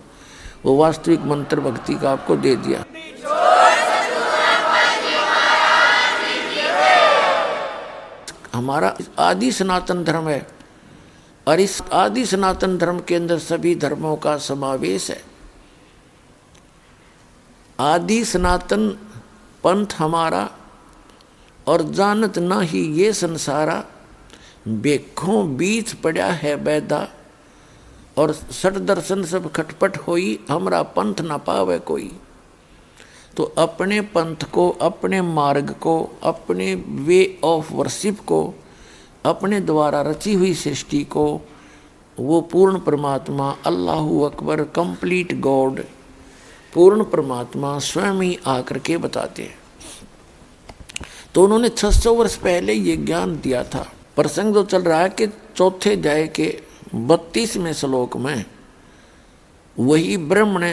वो वास्तविक मंत्र भक्ति का आपको दे दिया। हमारा आदि सनातन धर्म है और इस आदि सनातन धर्म के अंदर सभी धर्मों का समावेश है। आदि सनातन पंथ हमारा और जानत ना ही ये संसारा। बेखों बीच पड़ा है बैदा और सठ दर्शन सब खटपट होई, हमरा पंथ ना पावे कोई। तो अपने पंथ को, अपने मार्ग को, अपने वे ऑफ वर्शिप को, अपने द्वारा रची हुई सृष्टि को वो पूर्ण परमात्मा अल्लाहु अकबर कंप्लीट गॉड पूर्ण परमात्मा स्वयं ही आकर के बताते हैं। तो उन्होंने 600 वर्ष पहले ये ज्ञान दिया था। प्रसंग जो चल रहा है कि चौथे अध्याय के 32वें श्लोक में वही ब्रह्मण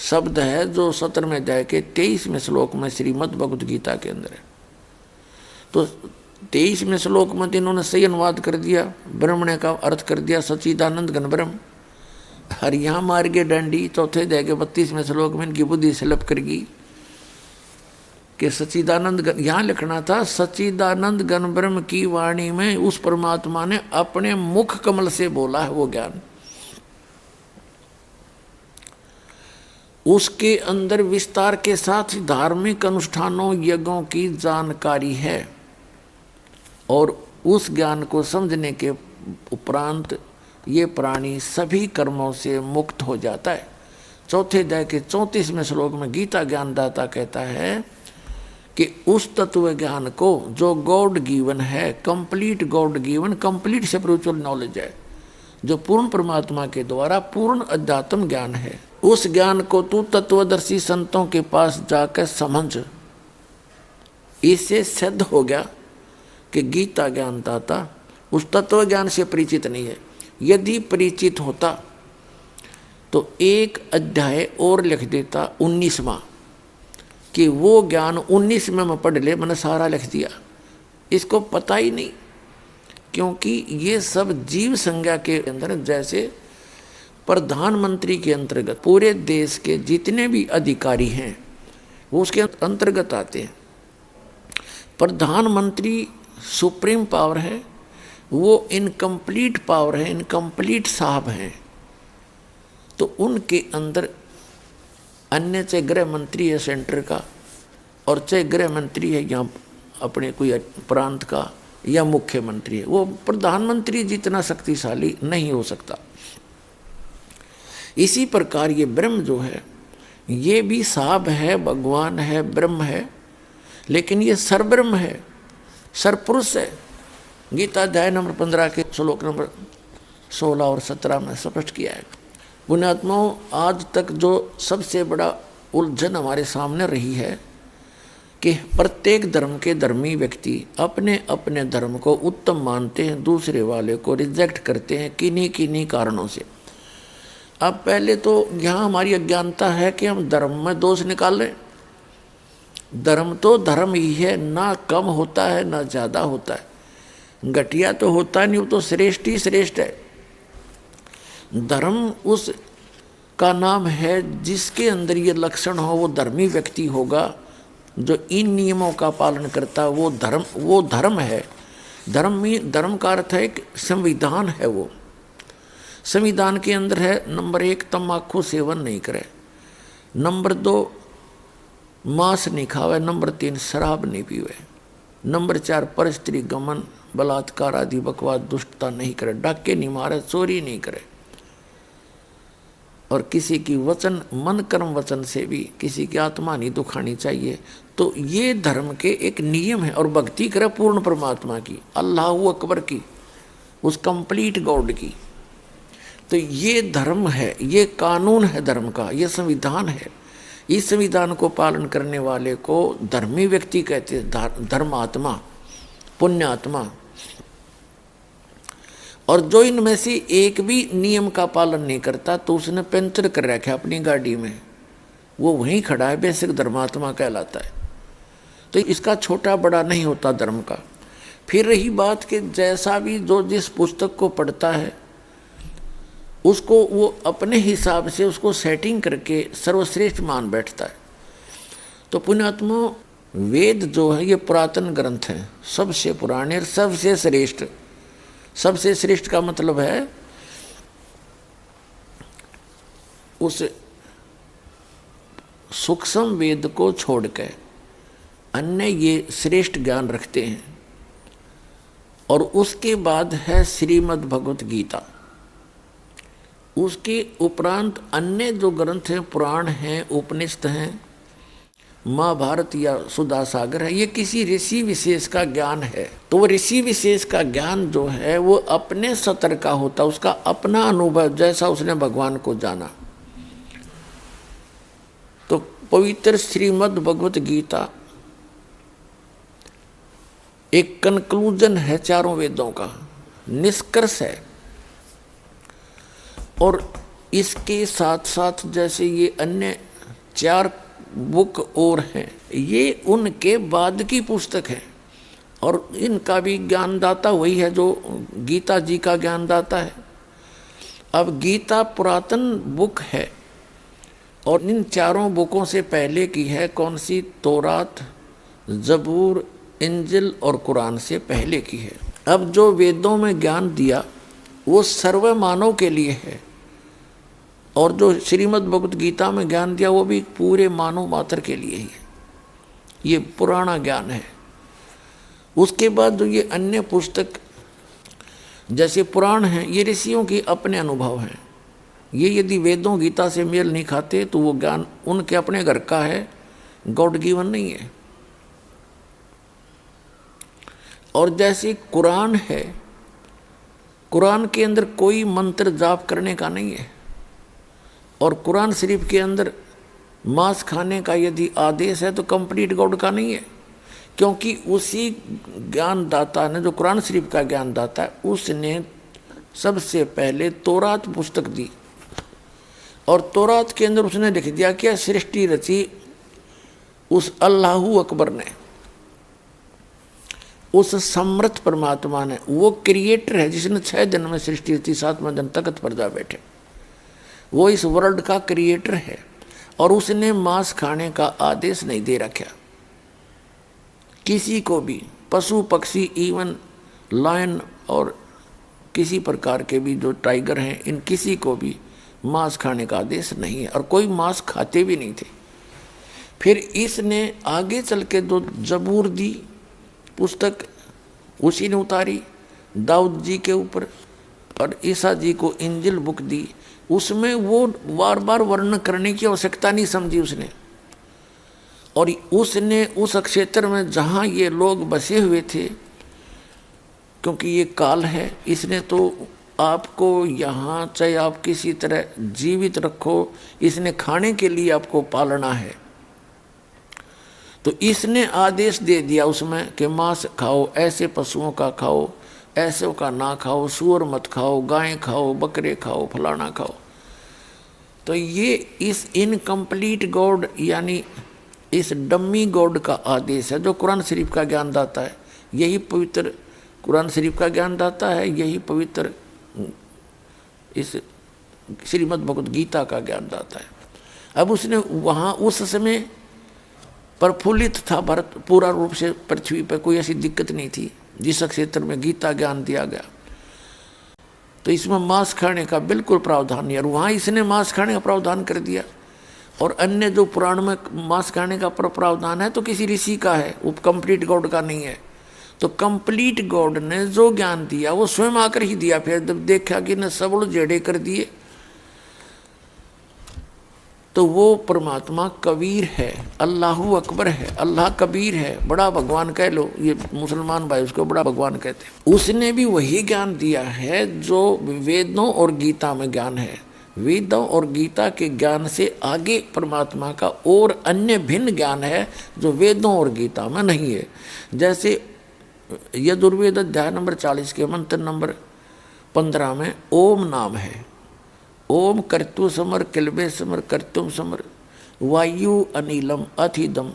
शब्द है जो 17वें अध्याय के 23वें श्लोक में श्रीमद् भगवद गीता के अंदर है। तो 23वें श्लोक में तो इन्होंने सही अनुवाद कर दिया, ब्रह्मण का अर्थ कर दिया सच्चिदानंद घन ब्रह्म। हर यहाँ मार के डंडी चौथे अध्याय के 32वें श्लोक में इनकी बुद्धि स्लप कर गई कि सच्चिदानंद गण, यहाँ लिखना था सच्चिदानंद गण ब्रह्म की वाणी में उस परमात्मा ने अपने मुख कमल से बोला है वो ज्ञान। उसके अंदर विस्तार के साथ धार्मिक अनुष्ठानों यज्ञों की जानकारी है और उस ज्ञान को समझने के उपरांत ये प्राणी सभी कर्मों से मुक्त हो जाता है। चौथे अध्याय के 34वें श्लोक में गीता ज्ञानदाता कहता है कि उस तत्व ज्ञान को जो गॉड गिवन है, complete God given, complete spiritual knowledge है, जो पूर्ण परमात्मा के द्वारा पूर्ण अध्यात्म ज्ञान है, उस ज्ञान को तू तत्वदर्शी संतों के पास जाकर समझ। इससे सिद्ध हो गया कि गीता ज्ञानदाता उस तत्व ज्ञान से परिचित नहीं है। यदि परिचित होता तो एक अध्याय और लिख देता 19वां कि वो ज्ञान 19 में पढ़ ले, मैंने सारा लिख दिया। इसको पता ही नहीं, क्योंकि ये सब जीव संज्ञा के अंदर, जैसे प्रधानमंत्री के अंतर्गत पूरे देश के जितने भी अधिकारी हैं वो उसके अंतर्गत आते हैं। प्रधानमंत्री सुप्रीम पावर है, वो इनकम्प्लीट पावर है, इनकम्प्लीट साहब हैं। तो उनके अंदर अन्य चाहे गृह मंत्री है सेंटर का और चाहे गृह मंत्री है यहाँ अपने कोई प्रांत का या मुख्यमंत्री है, वो प्रधानमंत्री जितना शक्तिशाली नहीं हो सकता। इसी प्रकार ये ब्रह्म जो है ये भी साहब है, भगवान है, ब्रह्म है, लेकिन ये सरब्रह्म है, सरपुरुष है। गीता अध्याय नंबर 15 के श्लोक नंबर 16 और 17 में स्पष्ट किया है। पुण्यात्माओं, आज तक जो सबसे बड़ा उलझन हमारे सामने रही है कि प्रत्येक धर्म के धर्मी व्यक्ति अपने अपने धर्म को उत्तम मानते हैं, दूसरे वाले को रिजेक्ट करते हैं किन्हीं किन्हीं कारणों से। अब पहले तो यहाँ हमारी अज्ञानता है कि हम धर्म में दोष निकाल रहे। धर्म तो धर्म ही है, ना कम होता है ना ज़्यादा होता है, घटिया तो होता नहीं, वो तो श्रेष्ठ ही श्रेष्ठ है। धर्म उस का नाम है जिसके अंदर ये लक्षण हो, वो धर्मी व्यक्ति होगा। जो इन नियमों का पालन करता है वो धर्म है। धर्म का अर्थ है एक संविधान है। वो संविधान के अंदर है नंबर 1 तम्बाकू सेवन नहीं करे, नंबर 2 मांस नहीं खावे, नंबर 3 शराब नहीं पीवे, नंबर 4 परस्त्री गमन बलात्कार आदि बकवास दुष्टता नहीं करे, डाके नहीं मारे, चोरी नहीं करे, और किसी की वचन मन कर्म वचन से भी किसी की आत्मा नहीं दुखानी चाहिए। तो ये धर्म के एक नियम है। और भक्ति करे पूर्ण परमात्मा की, अल्लाहु अकबर की, उस कंप्लीट गॉड की। तो ये धर्म है, ये कानून है धर्म का, ये संविधान है। इस संविधान को पालन करने वाले को धर्मी व्यक्ति कहते हैं, धर्मात्मा, पुण्यात्मा। और जो इनमें से एक भी नियम का पालन नहीं करता तो उसने पंचर कर रखा है अपनी गाड़ी में, वो वहीं खड़ा है, बेसिक धर्मात्मा कहलाता है। तो इसका छोटा बड़ा नहीं होता धर्म का। फिर रही बात कि जैसा भी जो जिस पुस्तक को पढ़ता है उसको वो अपने हिसाब से उसको सेटिंग करके सर्वश्रेष्ठ मान बैठता है। तो पुण्यात्मा, वेद जो है ये पुरातन ग्रंथ है, सबसे पुराने और सबसे श्रेष्ठ। सबसे श्रेष्ठ का मतलब है उस सूक्ष्म वेद को छोड़ के अन्य ये श्रेष्ठ ज्ञान रखते हैं। और उसके बाद है श्रीमद् भगवत गीता। उसके उपरांत अन्य जो ग्रंथ हैं, पुराण हैं, उपनिषद हैं, महाभारत या सुधा सागर है, ये किसी ऋषि विशेष का ज्ञान है। तो वो ऋषि विशेष का ज्ञान जो है वो अपने स्तर का होता, उसका अपना अनुभव, जैसा उसने भगवान को जाना। तो पवित्र श्रीमद् भगवत गीता एक कंक्लूजन है चारों वेदों का, निष्कर्ष है। और इसके साथ साथ जैसे ये अन्य 4 बुक और हैं, ये उनके बाद की पुस्तक है, और इनका भी ज्ञानदाता वही है जो गीता जी का ज्ञानदाता है। अब गीता पुरातन बुक है, और इन चारों बुकों से पहले की है कौन सी? तौरात, जबूर, इंजिल और कुरान से पहले की है। अब जो वेदों में ज्ञान दिया वो सर्व मानव के लिए है, और जो श्रीमद् भगवत गीता में ज्ञान दिया वो भी पूरे मानव मात्र के लिए ही है। ये पुराना ज्ञान है। उसके बाद जो ये अन्य पुस्तक जैसे पुराण हैं, ये ऋषियों की अपने अनुभव हैं। ये यदि वेदों गीता से मेल नहीं खाते तो वो ज्ञान उनके अपने घर का है, गॉड गिवन नहीं है। और जैसे कुरान है, कुरान के अंदर कोई मंत्र जाप करने का नहीं है, और कुरान शरीफ के अंदर मांस खाने का यदि आदेश है तो कंप्लीट गॉड का नहीं है, क्योंकि उसी ज्ञानदाता ने, जो कुरान शरीफ का ज्ञानदाता है, उसने सबसे पहले तौरात पुस्तक दी, और तौरात के अंदर उसने लिख दिया कि सृष्टि रची उस अल्लाहु अकबर ने, उस समर्थ परमात्मा ने। वो क्रिएटर है जिसने 6 दिन में सृष्टि रची, 7वें दिन तख्त पर जा बैठे। वो इस वर्ल्ड का क्रिएटर है, और उसने मांस खाने का आदेश नहीं दे रखा किसी को भी, पशु पक्षी, इवन लायन और किसी प्रकार के भी जो टाइगर हैं, इन किसी को भी मांस खाने का आदेश नहीं है, और कोई मांस खाते भी नहीं थे। फिर इसने आगे चल के जो जबूर दी पुस्तक, उसी ने उतारी दाऊद जी के ऊपर, और ईसा जी को इंजिल बुक दी। उसमें वो बार बार वर्णन करने की आवश्यकता नहीं समझी उसने, और उसने उस क्षेत्र में जहाँ ये लोग बसे हुए थे, क्योंकि ये काल है, इसने तो आपको यहाँ चाहे आप किसी तरह जीवित रखो, इसने खाने के लिए आपको पालना है। तो इसने आदेश दे दिया उसमें कि मांस खाओ, ऐसे पशुओं का खाओ, ऐसे का ना खाओ, सूअर मत खाओ, गाय खाओ, बकरे खाओ, फलाना खाओ। तो ये इस इनकम्प्लीट गॉड यानी इस डम्मी गॉड का आदेश है, जो कुरान शरीफ का ज्ञान दाता है। यही पवित्र कुरान शरीफ का ज्ञान दाता है, यही पवित्र इस श्रीमद् भगवत गीता का ज्ञान दाता है। अब उसने वहाँ उस समय प्रफुल्लित था भारत पूरा रूप से, पृथ्वी पर कोई ऐसी दिक्कत नहीं थी। जिस क्षेत्र में गीता ज्ञान दिया गया तो इसमें मांस खाने का बिल्कुल प्रावधान नहीं, और वहाँ इसने मांस खाने का प्रावधान कर दिया। और अन्य जो पुराण में मांस खाने का प्रावधान है तो किसी ऋषि का है, वो कंप्लीट गॉड का नहीं है। तो कंप्लीट गॉड ने जो ज्ञान दिया वो स्वयं आकर ही दिया। फिर जब देखा कि ने सबड़ जेड़े कर दिए तो वो परमात्मा कबीर है, अल्लाहु अकबर है, अल्लाह कबीर है, बड़ा भगवान कह लो, ये मुसलमान भाई उसको बड़ा भगवान कहते हैं। उसने भी वही ज्ञान दिया है जो वेदों और गीता में ज्ञान है। वेदों और गीता के ज्ञान से आगे परमात्मा का और अन्य भिन्न ज्ञान है जो वेदों और गीता में नहीं है। जैसे यजुर्वेद अध्याय नंबर 40 के मंत्र नंबर 15 में ओम नाम है। ओम कर्तु समर किलबे समर कर्तुम समर वायु अनिलम अथिदम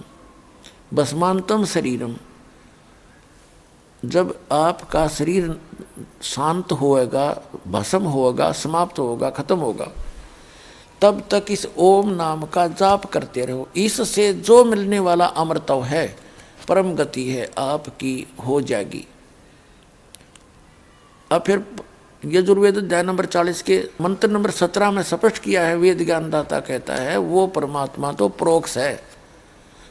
भस्मांतम शरीरम। जब आपका शरीर शांत होएगा, भस्म होगा, समाप्त होगा, खत्म होगा, तब तक इस ओम नाम का जाप करते रहो। इससे जो मिलने वाला अमृतव है, परम गति है, आपकी हो जाएगी। अब फिर यजुर्वेद अध्याय नंबर 40 के मंत्र नंबर 17 में स्पष्ट किया है, वेद ज्ञानदाता कहता है वो परमात्मा तो प्रोक्ष है,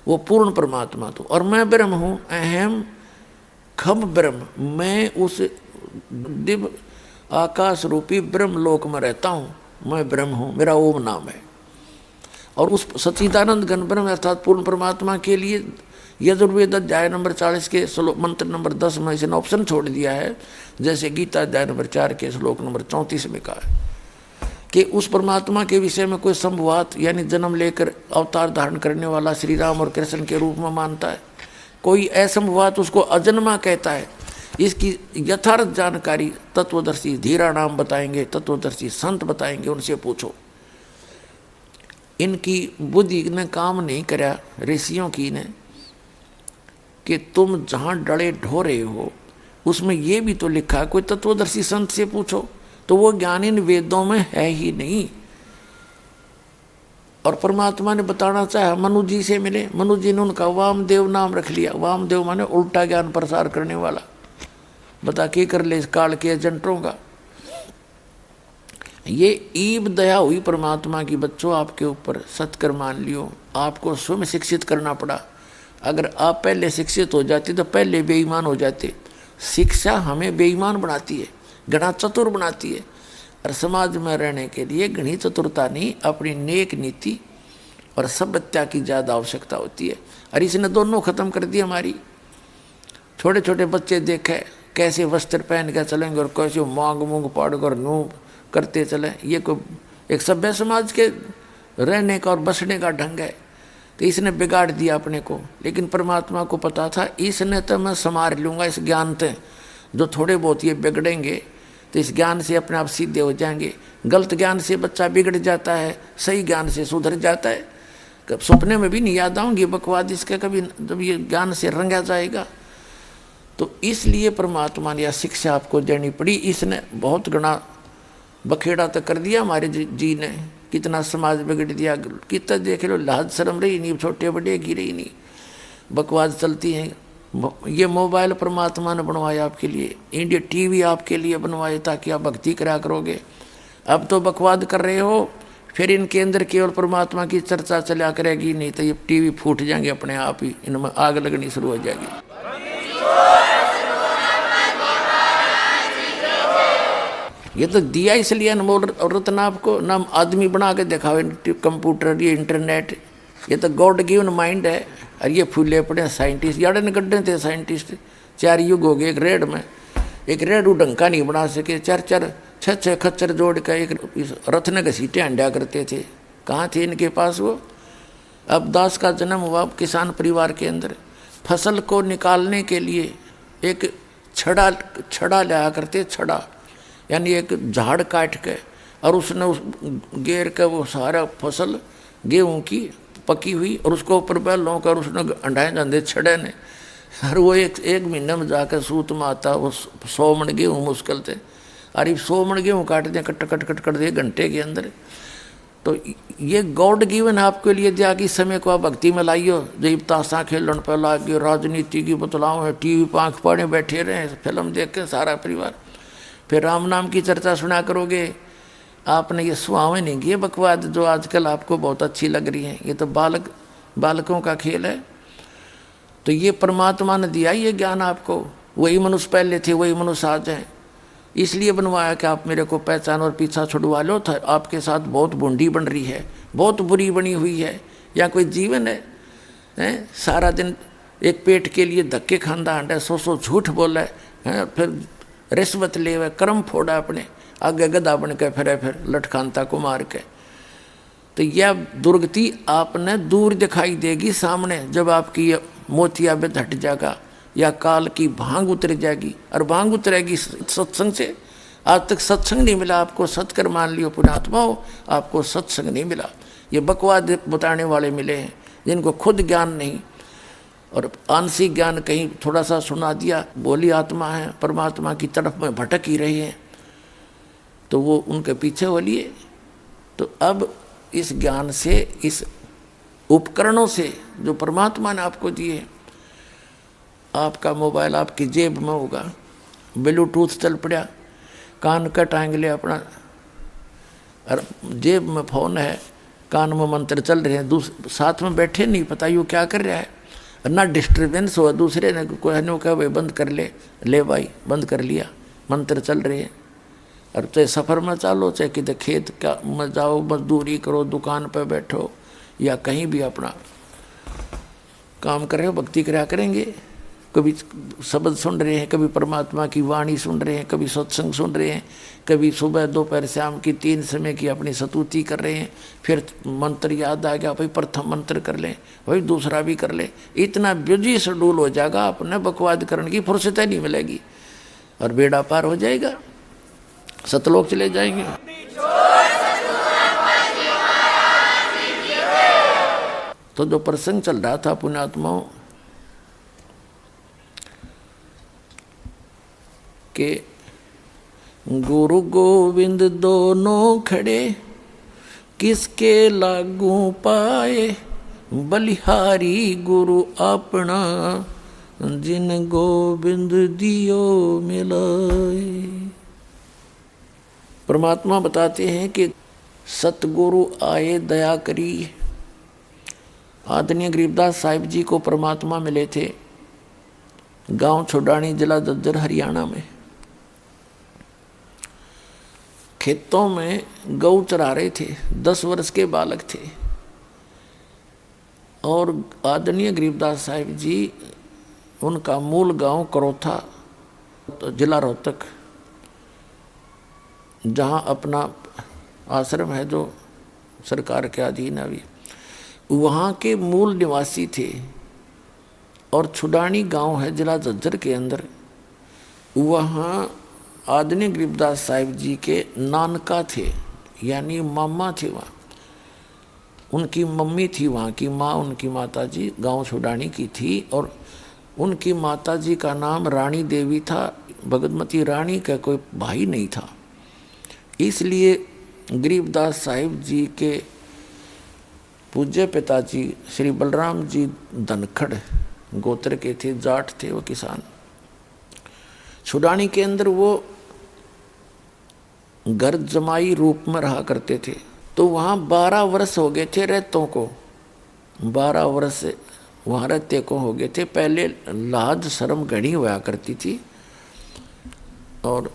वो पूर्ण परमात्मा तो, और मैं ब्रह्म हूँ, अहम खम ब्रह्म, मैं उस दिव्य आकाश रूपी ब्रह्म लोक में रहता हूँ, मैं ब्रह्म हूँ, मेरा ओम नाम है। और उस सच्चिदानंद घन ब्रह्म अर्थात पूर्ण परमात्मा के लिए यजुर्वेद अध्याय नंबर 40 के श्लोक मंत्र नंबर 10 में इसने ऑप्शन छोड़ दिया है, जैसे गीता अध्याय नंबर 4 के श्लोक नंबर 34 में कहा है कि उस परमात्मा के विषय में कोई संभवात यानी जन्म लेकर अवतार धारण करने वाला श्री राम और कृष्ण के रूप में मानता है, कोई असंभवात उसको अजन्मा कहता है। इसकी यथार्थ जानकारी तत्वदर्शी धीरा नाम बताएंगे, तत्वदर्शी संत बताएंगे, उनसे पूछो। इनकी बुद्धि ने काम नहीं करा ऋषियों की ने कि तुम जहाँ डड़े ढो रहे हो उसमें ये भी तो लिखा है, कोई तत्वदर्शी संत से पूछो। तो वो ज्ञान इन वेदों में है ही नहीं। और परमात्मा ने बताना चाहा मनु जी से मिले, मनु जी ने उनका वामदेव नाम रख लिया। वामदेव माने उल्टा ज्ञान प्रसार करने वाला। बता के कर ले इस काल के एजेंटों का। ये ईब दया हुई परमात्मा की बच्चों आपके ऊपर, सत्कर मान लियो। आपको स्वयं शिक्षित करना पड़ा। अगर आप पहले शिक्षित हो जाते तो पहले बेईमान हो जाते। शिक्षा हमें बेईमान बनाती है, घना चतुर बनाती है। और समाज में रहने के लिए घनी चतुरता नहीं, अपनी नेक नीति और सभ्यता की ज़्यादा आवश्यकता होती है। और इसने दोनों खत्म कर दी हमारी। छोटे छोटे बच्चे देखे कैसे वस्त्र पहन कर चलेंगे और कैसे मांग मूंग पाड़ कर नू करते चले। ये कोई एक सभ्य समाज के रहने का और बसने का ढंग है। तो इसने बिगाड़ दिया अपने को। लेकिन परमात्मा को पता था इसने तो मैं संभाल लूँगा इस ज्ञान से। जो थोड़े बहुत ये बिगड़ेंगे तो इस ज्ञान से अपने आप सीधे हो जाएंगे। गलत ज्ञान से बच्चा बिगड़ जाता है, सही ज्ञान से सुधर जाता है। कब सपने में भी नहीं याद आऊँगी बकवाद इसके कभी, जब ये ज्ञान से रंगा जाएगा। तो इसलिए परमात्मा ने यह शिक्षा आपको देनी पड़ी। इसने बहुत गणा बखेड़ा तो कर दिया हमारे जी ने, कितना समाज बिगड़ दिया। कितना देख लो, लाज शर्म रही नहीं, छोटे बड़े की रही नहीं, बकवाद चलती हैं। ये मोबाइल परमात्मा ने बनवाया आपके लिए, इंडिया टीवी आपके लिए बनवाए ताकि आप भक्ति करा करोगे। अब तो बकवाद कर रहे हो, फिर इनके अंदर केवल परमात्मा की चर्चा चला करेगी, नहीं तो ये टीवी फूट जाएंगे अपने आप ही, इनमें आग लगनी शुरू हो जाएगी। ये तो दिया इसलिए अनमोल रत्न आपको, ना आदमी बना के दिखाओ कंप्यूटर ये इंटरनेट। ये तो गॉड गिवन माइंड है। और ये फूले पड़े साइंटिस्ट, याडन गड्ढे थे साइंटिस्ट। 4 युग हो गए एक रेड में, एक रेड ढंका नहीं बना सके। 4-4 6-6 खच्चर जोड़ कर एक रत्न घसीटे अंडा करते थे। कहाँ थे इनके पास वो। अब दास का जन्म हुआ किसान परिवार के अंदर। फसल को निकालने के लिए एक छड़ा लिया करते, छड़ा यानी एक झाड़ काट के, और उसने उस गेर के वो सारा फसल गेहूँ की पकी हुई और उसको ऊपर बैलों कर उसने अंडाए जाते छड़े ने। और वो एक महीने में जाकर सूत में आता वो 100 मन गेहूँ मुश्किल थे। अरे 100 मन गेहूँ काट दें कट दे घंटे के अंदर। तो ये गॉड गिवन आपके लिए दिया कि समय को आप भक्ति में लाइयो। जब ताशा खेलन पर लाइयो, राजनीति की बतलाओ है, टीवी पर आँख पाड़े बैठे रहे, फिल्म देख के सारा परिवार, फिर राम नाम की चर्चा सुना करोगे। आपने ये सुहावे नहीं किए बकवाद जो आजकल आपको बहुत अच्छी लग रही है। ये तो बालकों का खेल है। तो ये परमात्मा ने दिया ये ज्ञान आपको। वही मनुष्य पहले थे, वही मनुष्य आज हैं। इसलिए बनवाया कि आप मेरे को पहचान और पीछा छुड़वा लो। था आपके साथ बहुत बूंदी बन रही है, बहुत बुरी बनी हुई है, या कोई जीवन है सारा दिन एक पेट के लिए धक्के खांदा हंडा, 100 झूठ बोला है, फिर रिश्वत ले हुए, कर्म फोड़ा अपने, आगे गधा बन के फिर लटखानता को मार के। तो यह दुर्गति आपने दूर दिखाई देगी सामने, जब आपकी मोतिया बेद हट जाएगा या काल की भांग उतर जाएगी। और भांग उतरेगी सत्संग से। आज तक सत्संग नहीं मिला आपको, सत्कर मान लियो पुण्यात्मा हो, आपको सत्संग नहीं मिला। ये बकवाद बताने वाले मिले हैं जिनको खुद ज्ञान नहीं, और आंशिक ज्ञान कहीं थोड़ा सा सुना दिया, बोली आत्मा है, परमात्मा की तरफ में भटक ही रहे हैं, तो वो उनके पीछे हो लिए। तो अब इस ज्ञान से, इस उपकरणों से जो परमात्मा ने आपको दिए, आपका मोबाइल आपकी जेब में होगा, ब्लूटूथ चल पड़ा, कान का टांग लिया अपना, और जेब में फ़ोन है, कान में मंत्र चल रहे हैं, साथ में बैठे नहीं पता यूँ क्या कर रहा है, ना डिस्टर्बेंस हो। दूसरे ने कोई ने कहा भाई बंद कर ले भाई बंद कर लिया, मंत्र चल रहे हैं। और चाहे सफ़र में चालो, चाहे किधर खेत का में जाओ, मजदूरी करो, दुकान पर बैठो, या कहीं भी अपना काम कर रहे हो, भक्ति कराया करेंगे। कभी शब्द सुन रहे हैं, कभी परमात्मा की वाणी सुन रहे हैं, कभी सत्संग सुन रहे हैं, कभी सुबह दोपहर शाम की 3 समय की अपनी स्तुति कर रहे हैं। फिर मंत्र याद आ गया, भाई प्रथम मंत्र कर लें, भाई दूसरा भी कर लें। इतना बिजी शेड्यूल हो जाएगा, अपने बकवाद करने की फुर्सत नहीं मिलेगी और बेड़ा पार हो जाएगा, सतलोक चले जाएंगे। तो जो प्रसंग चल रहा था पुण्यात्माओं के, गुरु गोविंद दोनों खड़े किसके लागू पाए, बलिहारी गुरु अपना जिन गोविंद दियो मिलाए। परमात्मा बताते हैं कि सतगुरु आए दया करी। आदरणीय गरीबदास साहिब जी को परमात्मा मिले थे गांव छोडानी, जिला जज्जर, हरियाणा में। खेतों में गऊ चरा रहे थे, 10 वर्ष के बालक थे। और आदरणीय गरीबदास साहिब जी, उनका मूल गांव करोथा, तो जिला रोहतक, जहां अपना आश्रम है जो सरकार के अधीन है अभी, वहाँ के मूल निवासी थे। और छुडानी गांव है जिला जज्जर के अंदर, वहाँ आदरणीय गरीबदास साहिब जी के नानका थे, यानी मामा थे। वहाँ उनकी मम्मी थी, वहाँ की माँ, उनकी माता जी गाँव छुडानी की थी। और उनकी माता जी का नाम रानी देवी था। भगतमती रानी का कोई भाई नहीं था, इसलिए गरीबदास साहिब जी के पूज्य पिताजी श्री बलराम जी धनखड़ गोत्र के थे, जाट थे, वो किसान। छुडानी के अंदर वो घर जमाई रूप में रहा करते थे। तो वहाँ 12 वर्ष हो गए थे रहतों को, 12 वर्ष वहाँ रहते को हो गए थे। पहले लाज शर्म घनी हुआ करती थी। और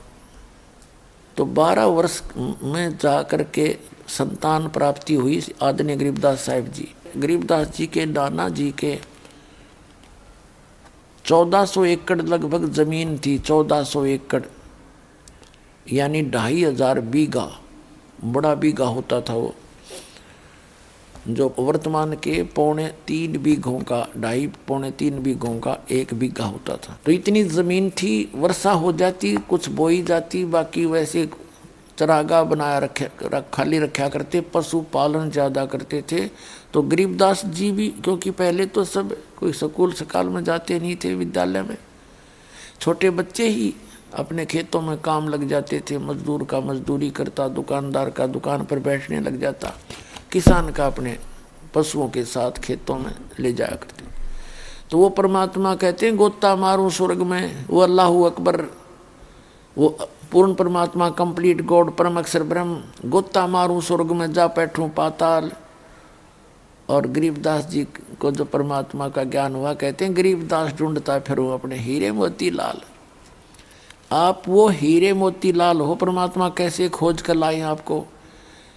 तो 12 वर्ष में जा कर के संतान प्राप्ति हुई आदरणीय गरीबदास साहिब जी। गरीबदास जी के नाना जी के 1400 एकड़ लगभग जमीन थी, 1400 एकड़ यानी 2500 बीघा, बड़ा बीघा होता था वो, जो वर्तमान के 3.25 बीघों का, 2.5-3 बीघों का 1 बीघा होता था। तो इतनी जमीन थी, वर्षा हो जाती कुछ बोई जाती, बाकी वैसे चरागा बनाया खाली रखा करते, पशु पालन ज़्यादा करते थे। तो गरीबदास जी भी, क्योंकि पहले तो सब कोई स्कूल सकाल में जाते नहीं थे, विद्यालय में छोटे बच्चे ही अपने खेतों में काम लग जाते थे। मजदूर का मजदूरी करता, दुकानदार का दुकान पर बैठने लग जाता, किसान का अपने पशुओं के साथ खेतों में ले जाया करते। तो वो परमात्मा कहते हैं गोता मारूं स्वर्ग में, वो अल्लाह अकबर, वो पूर्ण परमात्मा, कंप्लीट गॉड, परम अक्षर ब्रह्म, गोता मारूं स्वर्ग में जा बैठूं पाताल। और गरीबदास जी को जो परमात्मा का ज्ञान हुआ, कहते हैं गरीबदास ढूंढता फिरूं अपने हीरे मोती लाल। आप वो हीरे मोती लाल हो, परमात्मा कैसे खोज कर लाए आपको?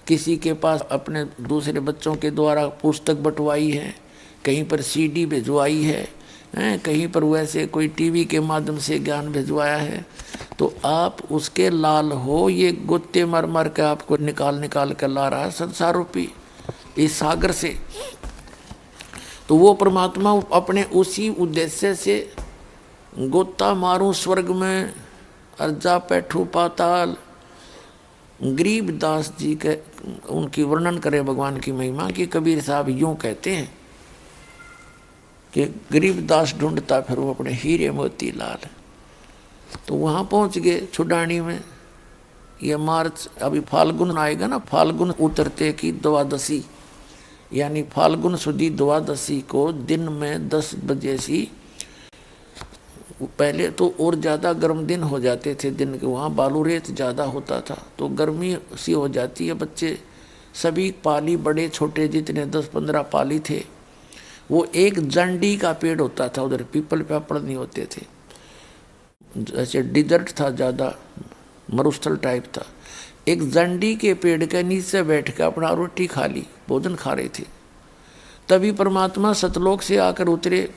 किसी के पास अपने दूसरे बच्चों के द्वारा पुस्तक बंटवाई है, कहीं पर सीडी भिजवाई है, कहीं पर वैसे कोई टीवी के माध्यम से ज्ञान भिजवाया है। तो आप उसके लाल हो। ये गोते मर मर के आपको निकाल कर ला रहा है संसार रूपी इस सागर से। तो वो परमात्मा अपने उसी उद्देश्य से गोता मारूं स्वर्ग में अर्जा पैठू पाताल। गरीबदास जी के उनकी वर्णन करें भगवान की महिमा की, कबीर साहब यूं कहते हैं कि गरीबदास ढूंढता फिर वो अपने हीरे मोती लाल। तो वहाँ पहुँच गए छुडानी में। ये मार्च अभी फाल्गुन आएगा ना, फाल्गुन उतरते की द्वादशी, यानी फाल्गुन सुदी द्वादशी को दिन में 10 बजे सी, पहले तो और ज़्यादा गर्म दिन हो जाते थे दिन के, वहाँ बालू रेत ज़्यादा होता था तो गर्मी सी हो जाती है। बच्चे सभी पाली, बड़े छोटे जितने 10-15 पाली थे, वो एक जंडी का पेड़ होता था उधर, पीपल पापड़ नहीं होते थे, जैसे डिजर्ट था, ज़्यादा मरुस्थल टाइप था। एक जंडी के पेड़ के नीचे बैठ कर अपना रोटी खा ली, भोजन खा रहे थे। तभी परमात्मा सतलोक से आकर उतरे।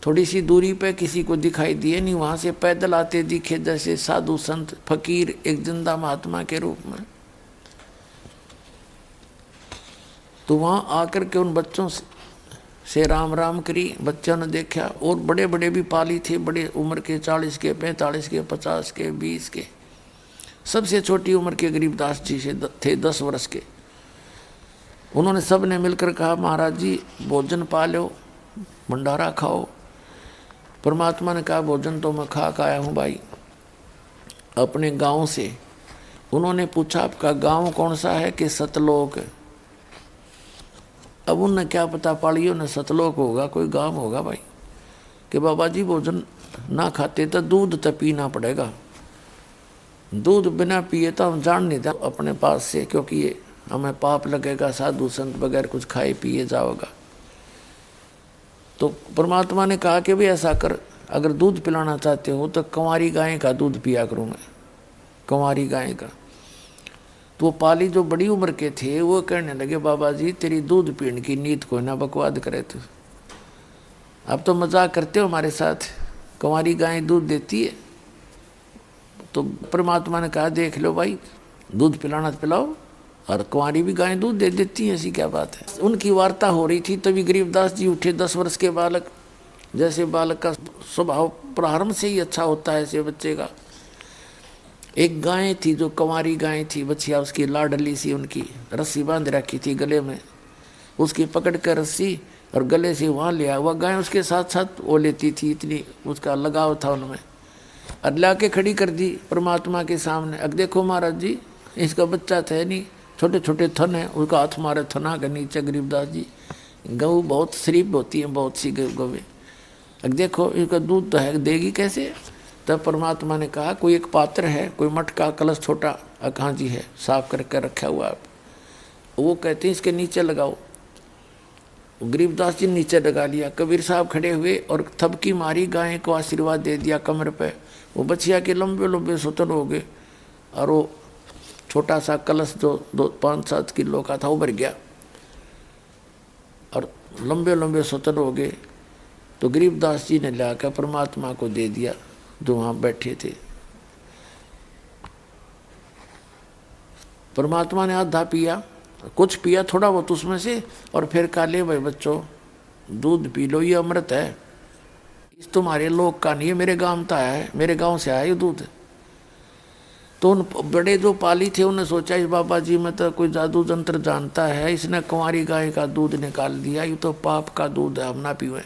थोड़ी सी दूरी पे किसी को दिखाई दिए नहीं, वहां से पैदल आते दिखे जैसे साधु संत फकीर एक जिंदा महात्मा के रूप में। तो वहां आकर के उन बच्चों से राम राम करी। बच्चों ने देखा, और बड़े बड़े भी पाली थे, बड़े उम्र के 40 के 45 के 50 के 20 के। सबसे छोटी उम्र के गरीबदास जी से थे 10 वर्ष के। उन्होंने सब ने मिलकर कहा, महाराज जी भोजन पा लो, भंडारा खाओ। परमात्मा ने कहा, भोजन तो मैं खा के आया हूँ भाई अपने गांव से। उन्होंने पूछा, आपका गांव कौन सा है? कि सतलोक। अब उन्हें क्या पता, पालियों ने सतलोक होगा, कोई गांव होगा भाई। कि बाबा जी भोजन ना खाते तो दूध तो पीना पड़ेगा, दूध बिना पिए तो हम जान नहीं दें अपने पास से, क्योंकि ये हमें पाप लगेगा, साधु संत बगैर कुछ खाए पिए जाओगा। तो परमात्मा ने कहा कि भी ऐसा कर, अगर दूध पिलाना चाहते हो तो कंवारी गाय का दूध पिया करूँ मैं, कंवारी गाय का। तो वो पाली जो बड़ी उम्र के थे वो कहने लगे, बाबा जी तेरी दूध पीने की नीत को ना बकवाद करे तो, अब तो मजाक करते हो हमारे साथ, कंवारी गाय दूध देती है। तो परमात्मा ने कहा, देख लो भाई दूध पिलाना तो पिलाओ, और कुंवारी भी गाय दूध दे देती है, ऐसी क्या बात है। उनकी वार्ता हो रही थी, तभी गरीबदास जी उठे। 10 वर्ष के बालक, जैसे बालक का स्वभाव प्रारंभ से ही अच्छा होता है ऐसे बच्चे का। एक गाय थी जो कुंवारी गाय थी, बच्चिया उसकी लाडली सी, उनकी रस्सी बांध रखी थी गले में, उसकी पकड़ कर रस्सी और गले से वहाँ लिया। वह गाय उसके साथ साथ वो लेती थी, इतनी उसका लगाव था उनमें। और ला के खड़ी कर दी परमात्मा के सामने। अब देखो महाराज जी, इसका बच्चा था नहीं, छोटे छोटे थन है, उसका हाथ मारे थना के नीचे। गरीबदास जी, गऊ बहुत शरीफ होती है, बहुत सी गौवें, अब देखो इसका दूध तो है, देगी कैसे? तब परमात्मा ने कहा, कोई एक पात्र है, कोई मटका कलश छोटा कहाँ जी है, साफ करके रखा हुआ आप, वो कहते हैं इसके नीचे लगाओ। गरीबदास जी नीचे लगा लिया। कबीर साहब खड़े हुए और थपकी मारी, गाय को आशीर्वाद दे दिया कमर पे। वो बछिया के लंबे लंबे सुतन हो गए, और वो छोटा सा कलश जो 5-7 किलो का था वो भर गया, और लंबे लंबे सुतन हो गए। तो गरीबदास जी ने लाकर परमात्मा को दे दिया जो वहाँ बैठे थे। परमात्मा ने आधा पिया, कुछ पिया थोड़ा बहुत उसमें से, और फिर कहा, ले भाई बच्चों दूध पी लो, ये अमृत है, इस तुम्हारे लोग का नहीं है, मेरे गांव का है, मेरे गांव से आया ये दूध। तो उन बड़े जो पाली थे उन्हें सोचा, इस बाबा जी में तो कोई जादू जंत्र जानता है, इसने कुंवारी गाय का दूध निकाल दिया, ये तो पाप का दूध है, हम ना पीवे।